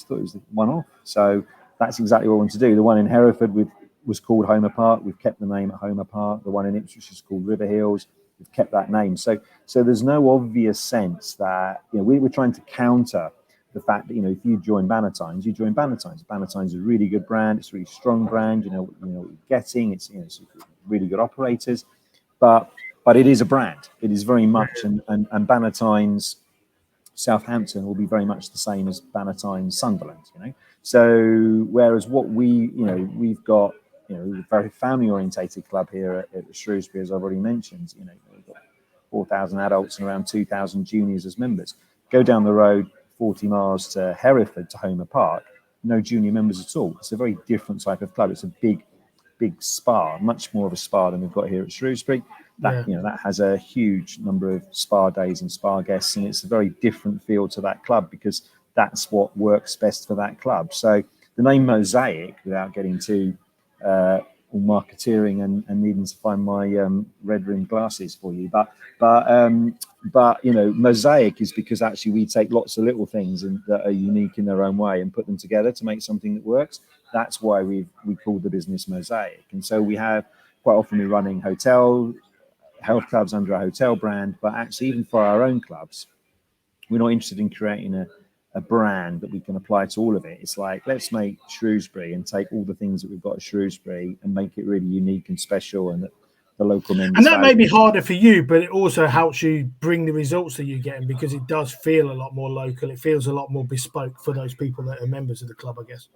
one-off. So that's exactly what we want to do. The one in Hereford with was called Homer Park. We've kept the name at Homer Park. The one in Ipswich is called River Hills. We've kept that name. So there's no obvious sense that, you know, we were trying to counter the fact that, you know, if you join Bannatynes, you join Bannatynes. Bannatynes is a really good brand. It's a really strong brand. You know what you're getting. It's, you know, it's really good operators, but it is a brand. It is very much, and Bannatynes Southampton will be very much the same as Bannatynes Sunderland, you know. So whereas what we've got, you know, a very family orientated club here at Shrewsbury, as I've already mentioned, you know, we've got 4,000 adults and around 2,000 juniors as members. Go down the road 40 miles to Hereford to Homer Park, no junior members at all. It's a very different type of club. It's a big spa, much more of a spa than we've got here at Shrewsbury. That, you know, that has a huge number of spa days and spa guests, and it's a very different feel to that club because that's what works best for that club. So the name Mosaic, without getting too all marketeering and needing to find my red rimmed glasses for you, but you know, Mosaic is because actually we take lots of little things that are unique in their own way and put them together to make something that works. That's why we call the business Mosaic. And so we have quite often we're running health clubs under a hotel brand, but actually even for our own clubs, we're not interested in creating a brand that we can apply to all of it. It's like, let's make Shrewsbury and take all the things that we've got at Shrewsbury and make it really unique and special, and the local members.
And that may be harder for you, but it also helps you bring the results that you're getting because it does feel a lot more local. It feels a lot more bespoke for those people that are members of the club, I guess.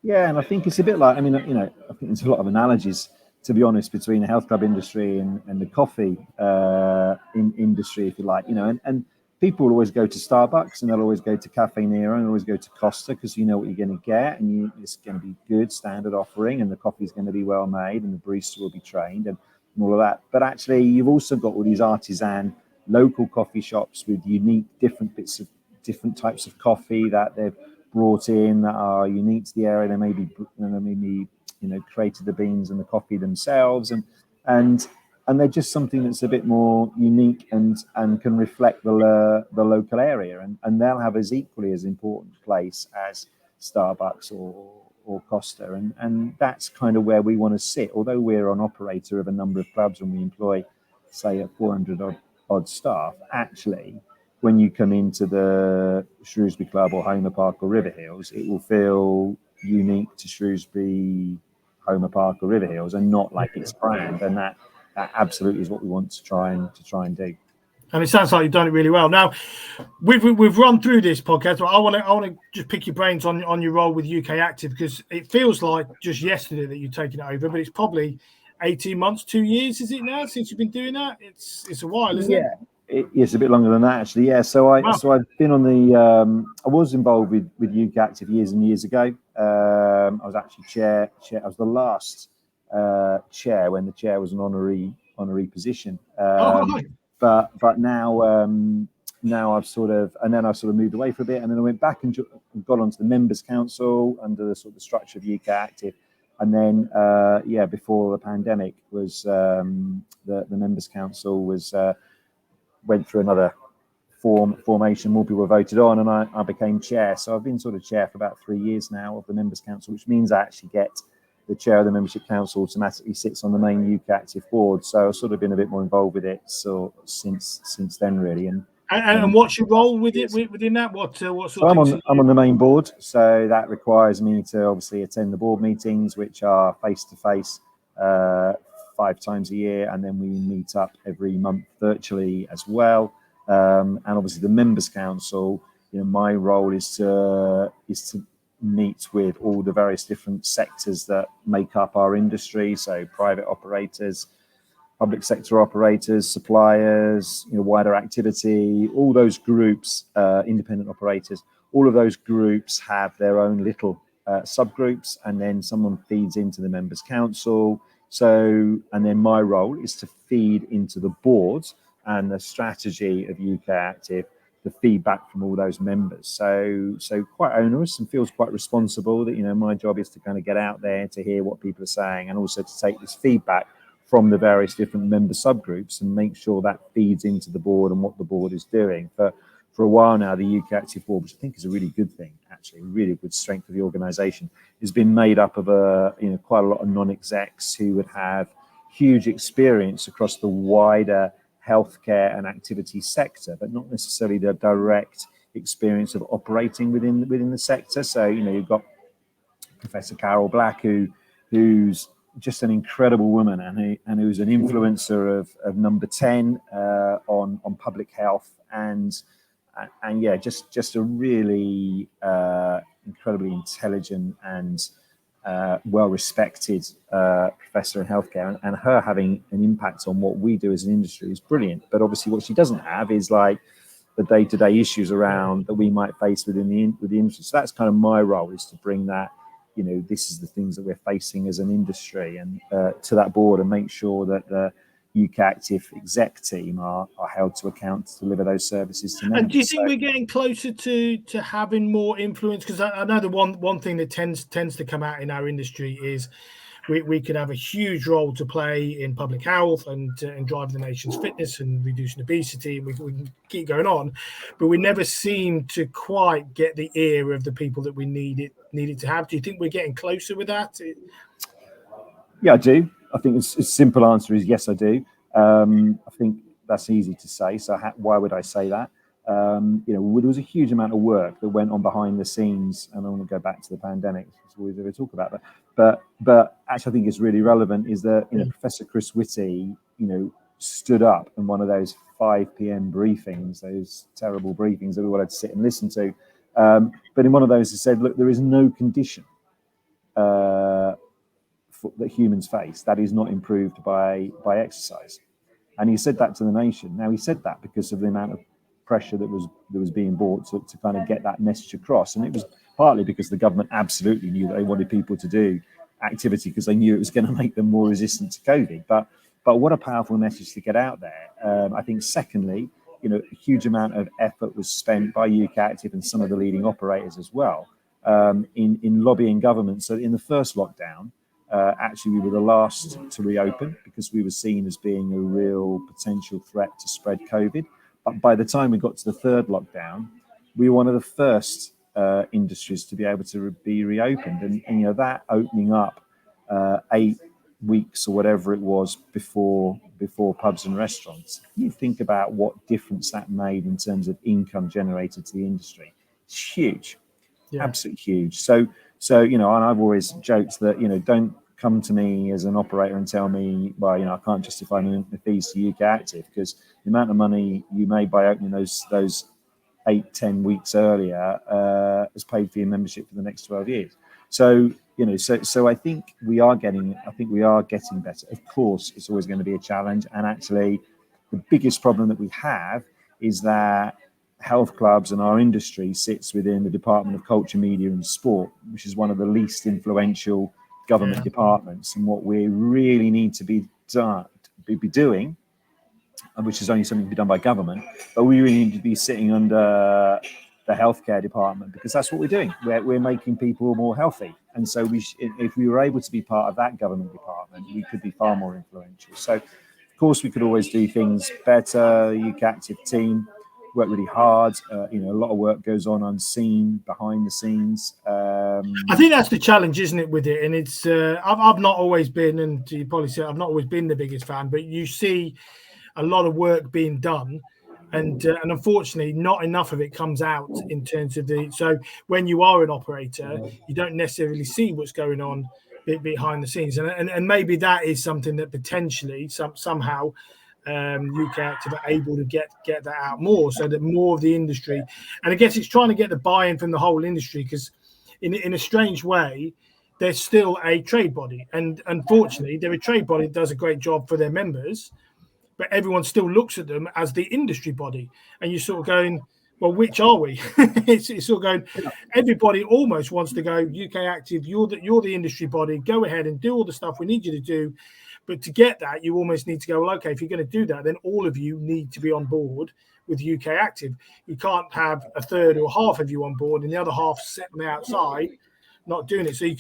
Yeah, and I think it's a bit like, I mean, you know, I think there's a lot of analogies, to be honest, between the health club industry and the coffee industry, if you like, you know, and people will always go to Starbucks and they'll always go to Cafe Nero and always go to Costa because you know what you're going to get, and it's going to be good standard offering, and the coffee is going to be well made, and the barista will be trained and all of that. But actually, you've also got all these artisan local coffee shops with unique different types of coffee that they've brought in that are unique to the area. They may be you know, created the beans and the coffee themselves, and they're just something that's a bit more unique and can reflect the local area, and they'll have as equally as important place as Starbucks or Costa, and that's kind of where we want to sit. Although we're an operator of a number of clubs and we employ, say, 400 odd staff, actually, when you come into the Shrewsbury Club or Homer Park or River Hills, it will feel unique to Shrewsbury, Homer Park or River Hills, and not like its brand. And that absolutely is what we want to try and do.
And it sounds like you've done it really well. Now, we've run through this podcast, but I want to just pick your brains on your role with UK Active, because it feels like just yesterday that you've taken it over, but it's probably 18 months, 2 years, is it now, since you've been doing that? It's a while, isn't it?
It's a bit longer than that, actually. Yeah. So I've been on the. I was involved with UK Active years and years ago. I was actually chair. I was the last chair when the chair was an honorary position. But now I've sort of moved away for a bit, and then I went back and got onto the members council under the sort of structure of UK Active, and then before the pandemic was the members council was went through another formation, more people were voted on, and I became chair. So I've been sort of chair for about 3 years now of the members council, which means I actually get the chair of the membership council automatically sits on the main UK Active board. So I've sort of been a bit more involved with it since then, really. And
what's your role with it within that? What sort
so
of
I'm on the main board, so that requires me to obviously attend the board meetings, which are face to face 5 times a year, and then we meet up every month virtually as well. And obviously the members council, you know, my role is to meet with all the various different sectors that make up our industry, so private operators, public sector operators, suppliers, you know, wider activity, all those groups, independent operators, all of those groups have their own little subgroups, and then someone feeds into the members council. So, and then my role is to feed into the board and the strategy of UK Active, the feedback from all those members. So quite onerous, and feels quite responsible that, you know, my job is to kind of get out there to hear what people are saying, and also to take this feedback from the various different member subgroups and make sure that feeds into the board and what the board is doing. For for a while now, the UK Active Board, which I think is a really good thing, actually, really good strength of the organisation, has been made up of quite a lot of non-execs who would have huge experience across the wider healthcare and activity sector, but not necessarily the direct experience of operating within the sector. So, you've got Professor Carol Black, who's just an incredible woman, and who's an influencer of Number 10 on public health, and yeah, just a really incredibly intelligent and well-respected professor in healthcare, and her having an impact on what we do as an industry is brilliant. But obviously, what she doesn't have is like the day-to-day issues around that we might face within the industry. So that's kind of my role, is to bring that, this is the things that we're facing as an industry, and to that board, and make sure that the UK Active exec team are held to account to deliver those services to members.
And do you think we're getting closer to having more influence? Because I know the one thing that tends to come out in our industry is we could have a huge role to play in public health and drive the nation's fitness and reducing obesity. We can keep going on, but we never seem to quite get the ear of the people that we need it to have. Do you think we're getting closer with that?
Yeah, I do. I think a simple answer is yes, I do. I think that's easy to say. So why would I say that? There was a huge amount of work that went on behind the scenes, and I want to go back to the pandemic. It's always ever talk about that. But actually, I think it's really relevant is that Professor Chris Whitty, stood up in one of those 5 p.m. briefings, those terrible briefings that we all had to sit and listen to. But in one of those, he said, "Look, there is no condition that humans face that is not improved by exercise," and he said that to the nation. Now, he said that because of the amount of pressure that was being brought to kind of get that message across, and it was partly because the government absolutely knew that they wanted people to do activity because they knew it was going to make them more resistant to COVID. But what a powerful message to get out there. I think secondly, a huge amount of effort was spent by UK Active and some of the leading operators as well in lobbying government. So in the first lockdown, actually, we were the last to reopen because we were seen as being a real potential threat to spread COVID. But by the time we got to the third lockdown, we were one of the first industries to be able to be reopened. And that opening up 8 weeks or whatever it was before pubs and restaurants, you think about what difference that made in terms of income generated to the industry. It's huge, absolutely huge. So, and I've always joked that, don't come to me as an operator and tell me, well, I can't justify the fees to UK Active, because the amount of money you made by opening those 8-10 weeks earlier has paid for your membership for the next 12 years. So, so I think we are getting better. Of course, it's always going to be a challenge. And actually, the biggest problem that we have is that health clubs and our industry sits within the Department of Culture, Media and Sport, which is one of the least influential government departments. And what we really need to be doing, which is only something to be done by government, but we really need to be sitting under the healthcare department, because that's what we're doing. We're making people more healthy. And so if we were able to be part of that government department, we could be far more influential. So, of course, we could always do things better. The UK Active team work really hard. A lot of work goes on unseen, behind the scenes.
I think that's the challenge, isn't it, with it? And it's I've not always been, and you probably said I've not always been the biggest fan, but you see a lot of work being done, and unfortunately, not enough of it comes out in terms of so when you are an operator, you don't necessarily see what's going on behind the scenes, and maybe that is something that potentially somehow. UK Active are able to get that out more, so that more of the industry, and I guess it's trying to get the buy-in from the whole industry, because in a strange way, they're still a trade body, and unfortunately, they're a trade body that does a great job for their members, but everyone still looks at them as the industry body, and you're sort of going, well, which are we? it's sort of going, everybody almost wants to go, UK Active, you're the industry body, go ahead and do all the stuff we need you to do. But to get that, you almost need to go, well, okay, if you're going to do that, then all of you need to be on board with UK Active. You can't have a third or half of you on board and the other half sitting outside not doing it. So you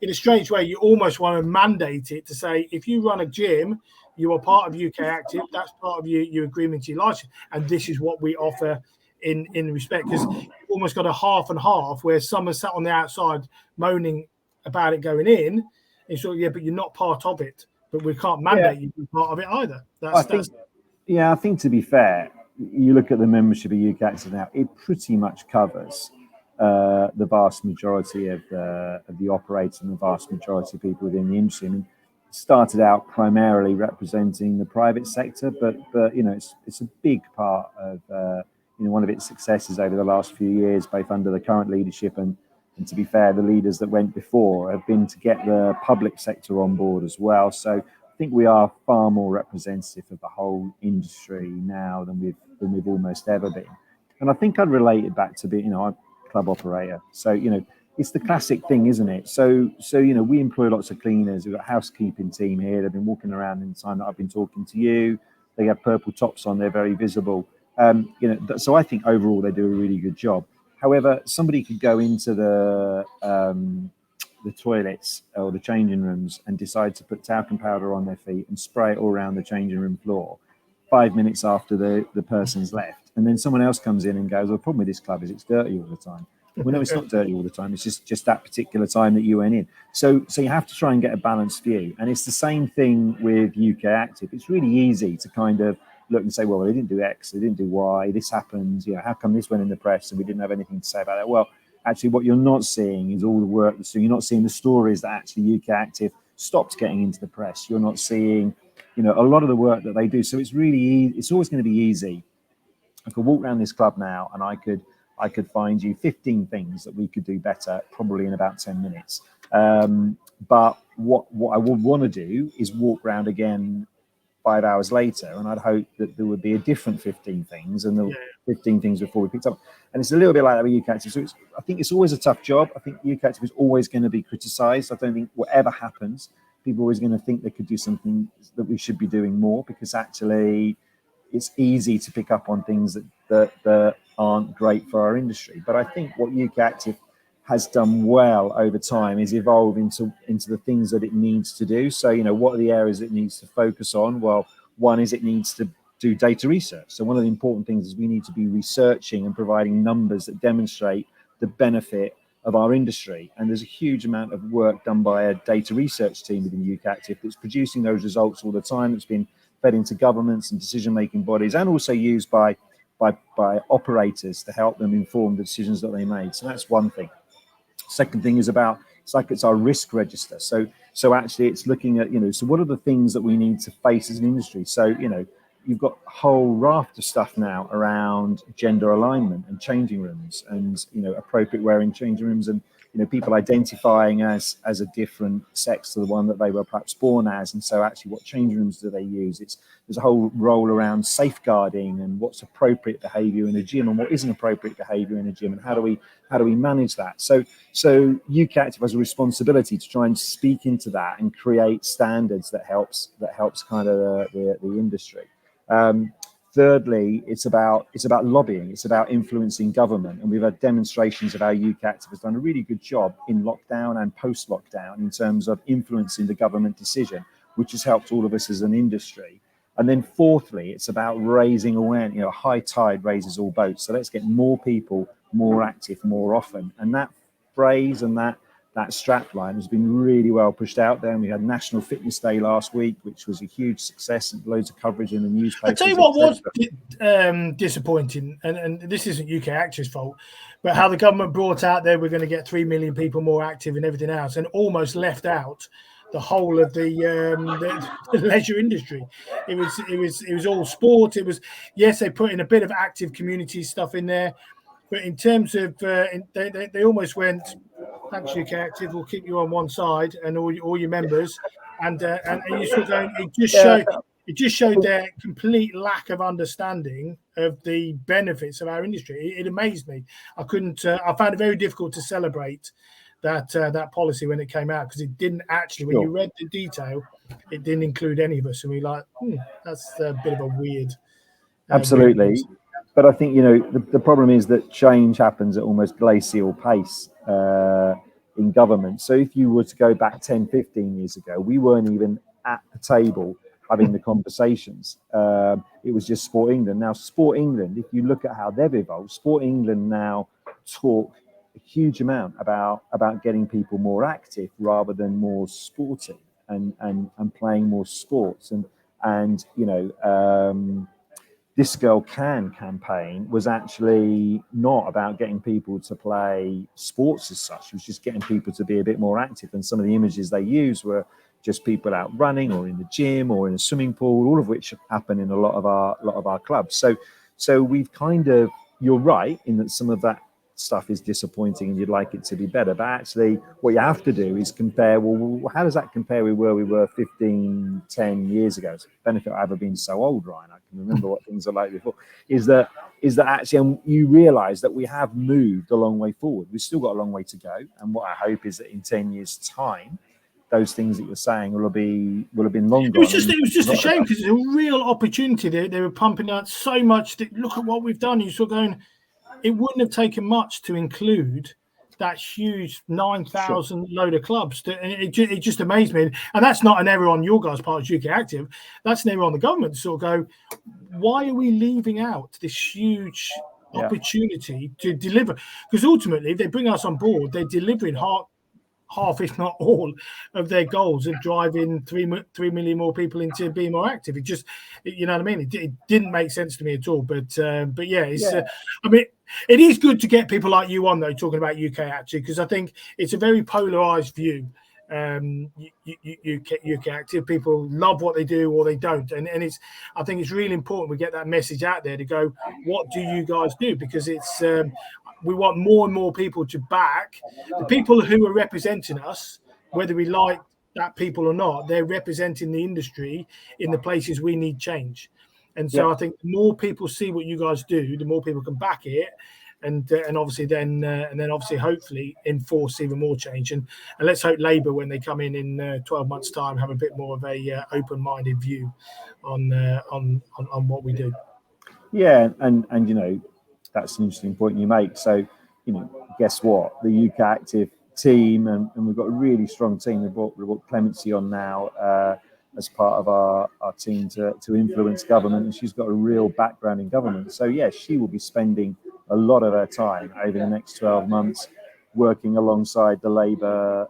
in a strange way, you almost want to mandate it to say, if you run a gym, you are part of UK Active, that's part of your agreement to your license, and this is what we offer in respect, because you've almost got a half and half where some are sat on the outside moaning about it going in, and so yeah, but you're not part of it. But we can't mandate you to be part of it either.
I think to be fair, you look at the membership of KYAK Active now, it pretty much covers the vast majority of the operators and the vast majority of people within the industry. I mean, it started out primarily representing the private sector, but you know, it's a big part of you know, one of its successes over the last few years, both under the current leadership and to be fair, the leaders that went before have been to get the public sector on board as well. So I think we are far more representative of the whole industry now than we've almost ever been. And I think I'd relate it back to being, you know, I'm a club operator. So, you know, it's the classic thing, isn't it? So you know, we employ lots of cleaners. We've got a housekeeping team here. They've been walking around in the time that I've been talking to you. They have purple tops on. They're very visible. You know, so I think overall they do a really good job. However, somebody could go into the toilets or the changing rooms and decide to put talcum powder on their feet and spray it all around the changing room floor 5 minutes after the person's left. And then someone else comes in and goes, well, the problem with this club is it's dirty all the time. Well, no, it's not dirty all the time. It's just that particular time that you went in. So you have to try and get a balanced view. And it's the same thing with KYAK Active. It's really easy to kind of look and say, well, they didn't do X, they didn't do Y, this happened, you know, how come this went in the press and we didn't have anything to say about that? Well, actually, what you're not seeing is all the work. So you're not seeing the stories that actually KYAK Active stopped getting into the press. You're not seeing, you know, a lot of the work that they do. So it's really, it's always going to be easy. I could walk around this club now and I could find you 15 things that we could do better, probably in about 10 minutes. But what I would want to do is walk around again 5 hours later, and I'd hope that there would be a different 15 things and the 15 things before we picked up. And it's a little bit like that with KYAK Active. So I think it's always a tough job. I think KYAK Active is always going to be criticised. I don't think whatever happens, people are always going to think they could do something that we should be doing more, because actually it's easy to pick up on things that aren't great for our industry. But I think what KYAK Active has done well over time is evolve into the things that it needs to do. So, you know, what are the areas it needs to focus on? Well, one is it needs to do data research. So one of the important things is we need to be researching and providing numbers that demonstrate the benefit of our industry. And there's a huge amount of work done by a data research team within KYAK Active that's producing those results all the time. It's been fed into governments and decision-making bodies, and also used by operators to help them inform the decisions that they made. So that's one thing. Second thing is it's our risk register. So actually it's looking at, you know, so what are the things that we need to face as an industry? So, you know, you've got a whole raft of stuff now around gender alignment and changing rooms and, you know, appropriate wearing changing rooms, and, you know, people identifying as a different sex to the one that they were perhaps born as. And so actually what changing rooms do they use? There's a whole role around safeguarding and what's appropriate behavior in a gym and what isn't appropriate behavior in a gym, and how do we manage that? So KYAK Active has a responsibility to try and speak into that and create standards that helps kind of the industry. Thirdly, it's about lobbying. It's about influencing government, and we've had demonstrations of how KYAK Active has done a really good job in lockdown and post-lockdown in terms of influencing the government decision, which has helped all of us as an industry. And then fourthly, it's about raising awareness. You know, high tide raises all boats. So let's get more people more active more often. And that phrase and that strapline has been really well pushed out there. And we had National Fitness Day last week, which was a huge success and loads of coverage in the newspapers.
I tell you what was disappointing, and this isn't KYAK Active's fault, but how the government brought out there we're going to get 3 million people more active and everything else, and almost left out the whole of the leisure industry. It was all sport. It was, yes, they put in a bit of active community stuff in there, but in terms of they almost went, thanks KYAK Active, we'll keep you on one side and all your members, and you sort of going, it just showed their complete lack of understanding of the benefits of our industry. It amazed me. I found it very difficult to celebrate that policy when it came out, because it didn't actually, when you read the detail, it didn't include any of us, and we like, that's a bit of a weird.
Absolutely. But I think, you know, the problem is that change happens at almost glacial pace in government. So if you were to go back 10, 15 years ago, we weren't even at the table having the conversations. It was just Sport England. Now, Sport England, if you look at how they've evolved, Sport England now talk a huge amount about getting people more active rather than more sporty and playing more sports. And This Girl Can campaign was actually not about getting people to play sports as such. It was just getting people to be a bit more active. And some of the images they used were just people out running or in the gym or in a swimming pool, all of which happen in a lot of our clubs. So we've kind of, you're right in that some of that stuff is disappointing and you'd like it to be better, but actually what you have to do is compare, well, how does that compare with where we were 10 years ago? It's a benefit of ever being so old, Ryan. I can remember what things are like before. Is that actually, and you realize that we have moved a long way forward. We've still got a long way to go, and what I hope is that in 10 years time those things that you're saying will have been long gone.
It was just a shame because it's a real opportunity. They were pumping out so much that, look at what we've done. You're sort of going, it wouldn't have taken much to include that huge 9,000 load of clubs. And it just amazed me. And that's not an error on your guys' part as UK Active. That's an error on the government to sort of go, why are we leaving out this huge opportunity to deliver? Because ultimately, if they bring us on board, they're delivering half, if not all, of their goals of driving 3 million more people into being more active. It just, you know what I mean? It didn't make sense to me at all. But yeah, I mean, it is good to get people like you on, though, talking about UK Active, because I think it's a very polarized view. UK Active people love what they do or they don't, and I think it's really important we get that message out there to go, what do you guys do? Because it's we want more and more people to back the people who are representing us, whether we like that people or not. They're representing the industry in the places we need change. And so I think the more people see what you guys do, the more people can back it, and obviously then obviously hopefully enforce even more change. And let's hope Labour, when they come in 12 months' time, have a bit more of a open-minded view on what we do.
Yeah, and you know, that's an interesting point you make. So, you know, guess what? The UK Active team, and we've got a really strong team. We've brought Clemency on now as part of our team to influence government, and she's got a real background in government. So, yeah, she will be spending a lot of her time over the next 12 months working alongside the Labour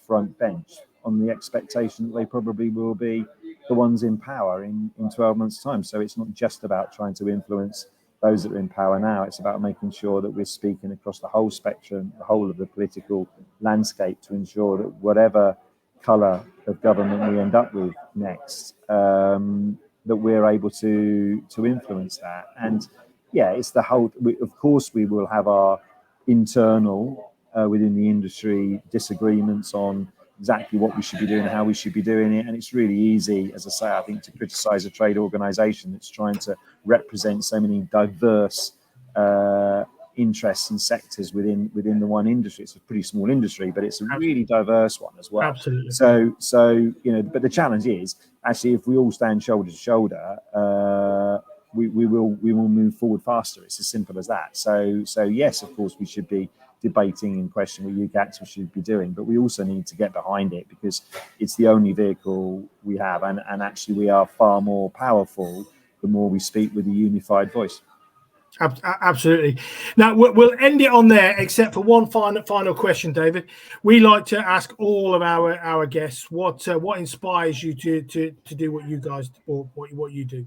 front bench on the expectation that they probably will be the ones in power in 12 months' time. So it's not just about trying to influence those that are in power now. It's about making sure that we're speaking across the whole spectrum, the whole of the political landscape, to ensure that whatever colour of government we end up with next, that we're able to influence that. And yeah, it's the whole. Of course, we will have our internal within the industry disagreements on exactly what we should be doing and how we should be doing it. And it's really easy, as I say, I think, to criticise a trade organisation that's trying to represent so many diverse interests and sectors within the one industry. It's a pretty small industry, but it's a really diverse one as well.
Absolutely.
So you know, but the challenge is actually, if we all stand shoulder to shoulder, we will move forward faster. It's as simple as that. So yes, of course, we should be debating and questioning what UK Active should be doing, but we also need to get behind it because it's the only vehicle we have, and actually we are far more powerful the more we speak with a unified voice.
Absolutely. Now we'll end it on there, except for one final question, David. We like to ask all of our guests what inspires you to do what you guys, or what you do.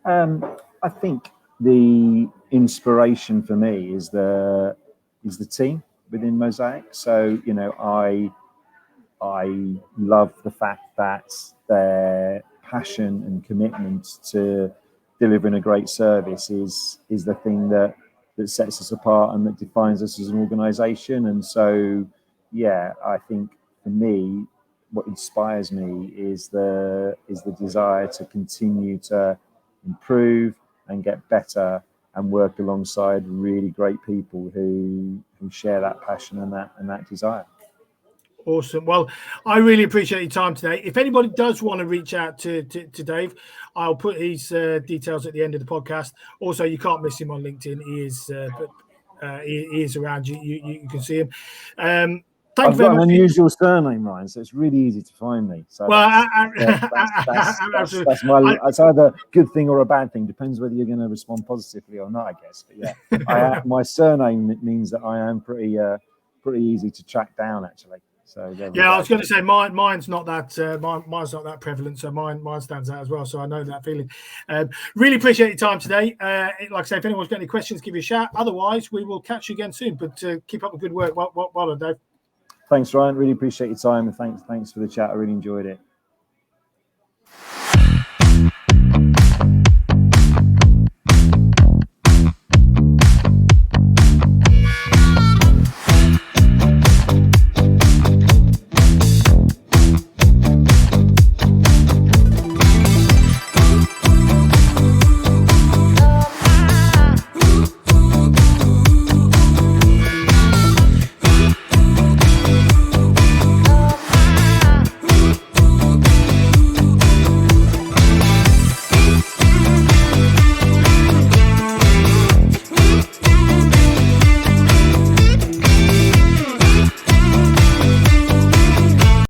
I think the inspiration for me is the team within Mosaic. So, you know, I love the fact that their passion and commitment to delivering a great service is the thing that sets us apart and that defines us as an organisation. And so, yeah, I think for me, what inspires me is the desire to continue to improve and get better and work alongside really great people who share that passion and that desire.
Awesome. Well, I really appreciate your time today. If anybody does want to reach out to Dave, I'll put his details at the end of the podcast. Also, you can't miss him on LinkedIn. He is around. You can see him. thank you
I've
very
got an
much.
unusual surname, Ryan, so it's really easy to find me. So
Well,
that's my. It's either a good thing or a bad thing. Depends whether you're going to respond positively or not, I guess. But yeah, my surname means that I am pretty easy to track down, actually. So
yeah, I was going to say mine's not that mine's not that prevalent, so mine stands out as well. So I know that feeling. Really appreciate your time today. Like I say, if anyone's got any questions, give you a shout. Otherwise, we will catch you again soon. But keep up the good work. Well done, Dave.
Thanks, Ryan. Really appreciate your time, and thanks for the chat. I really enjoyed it.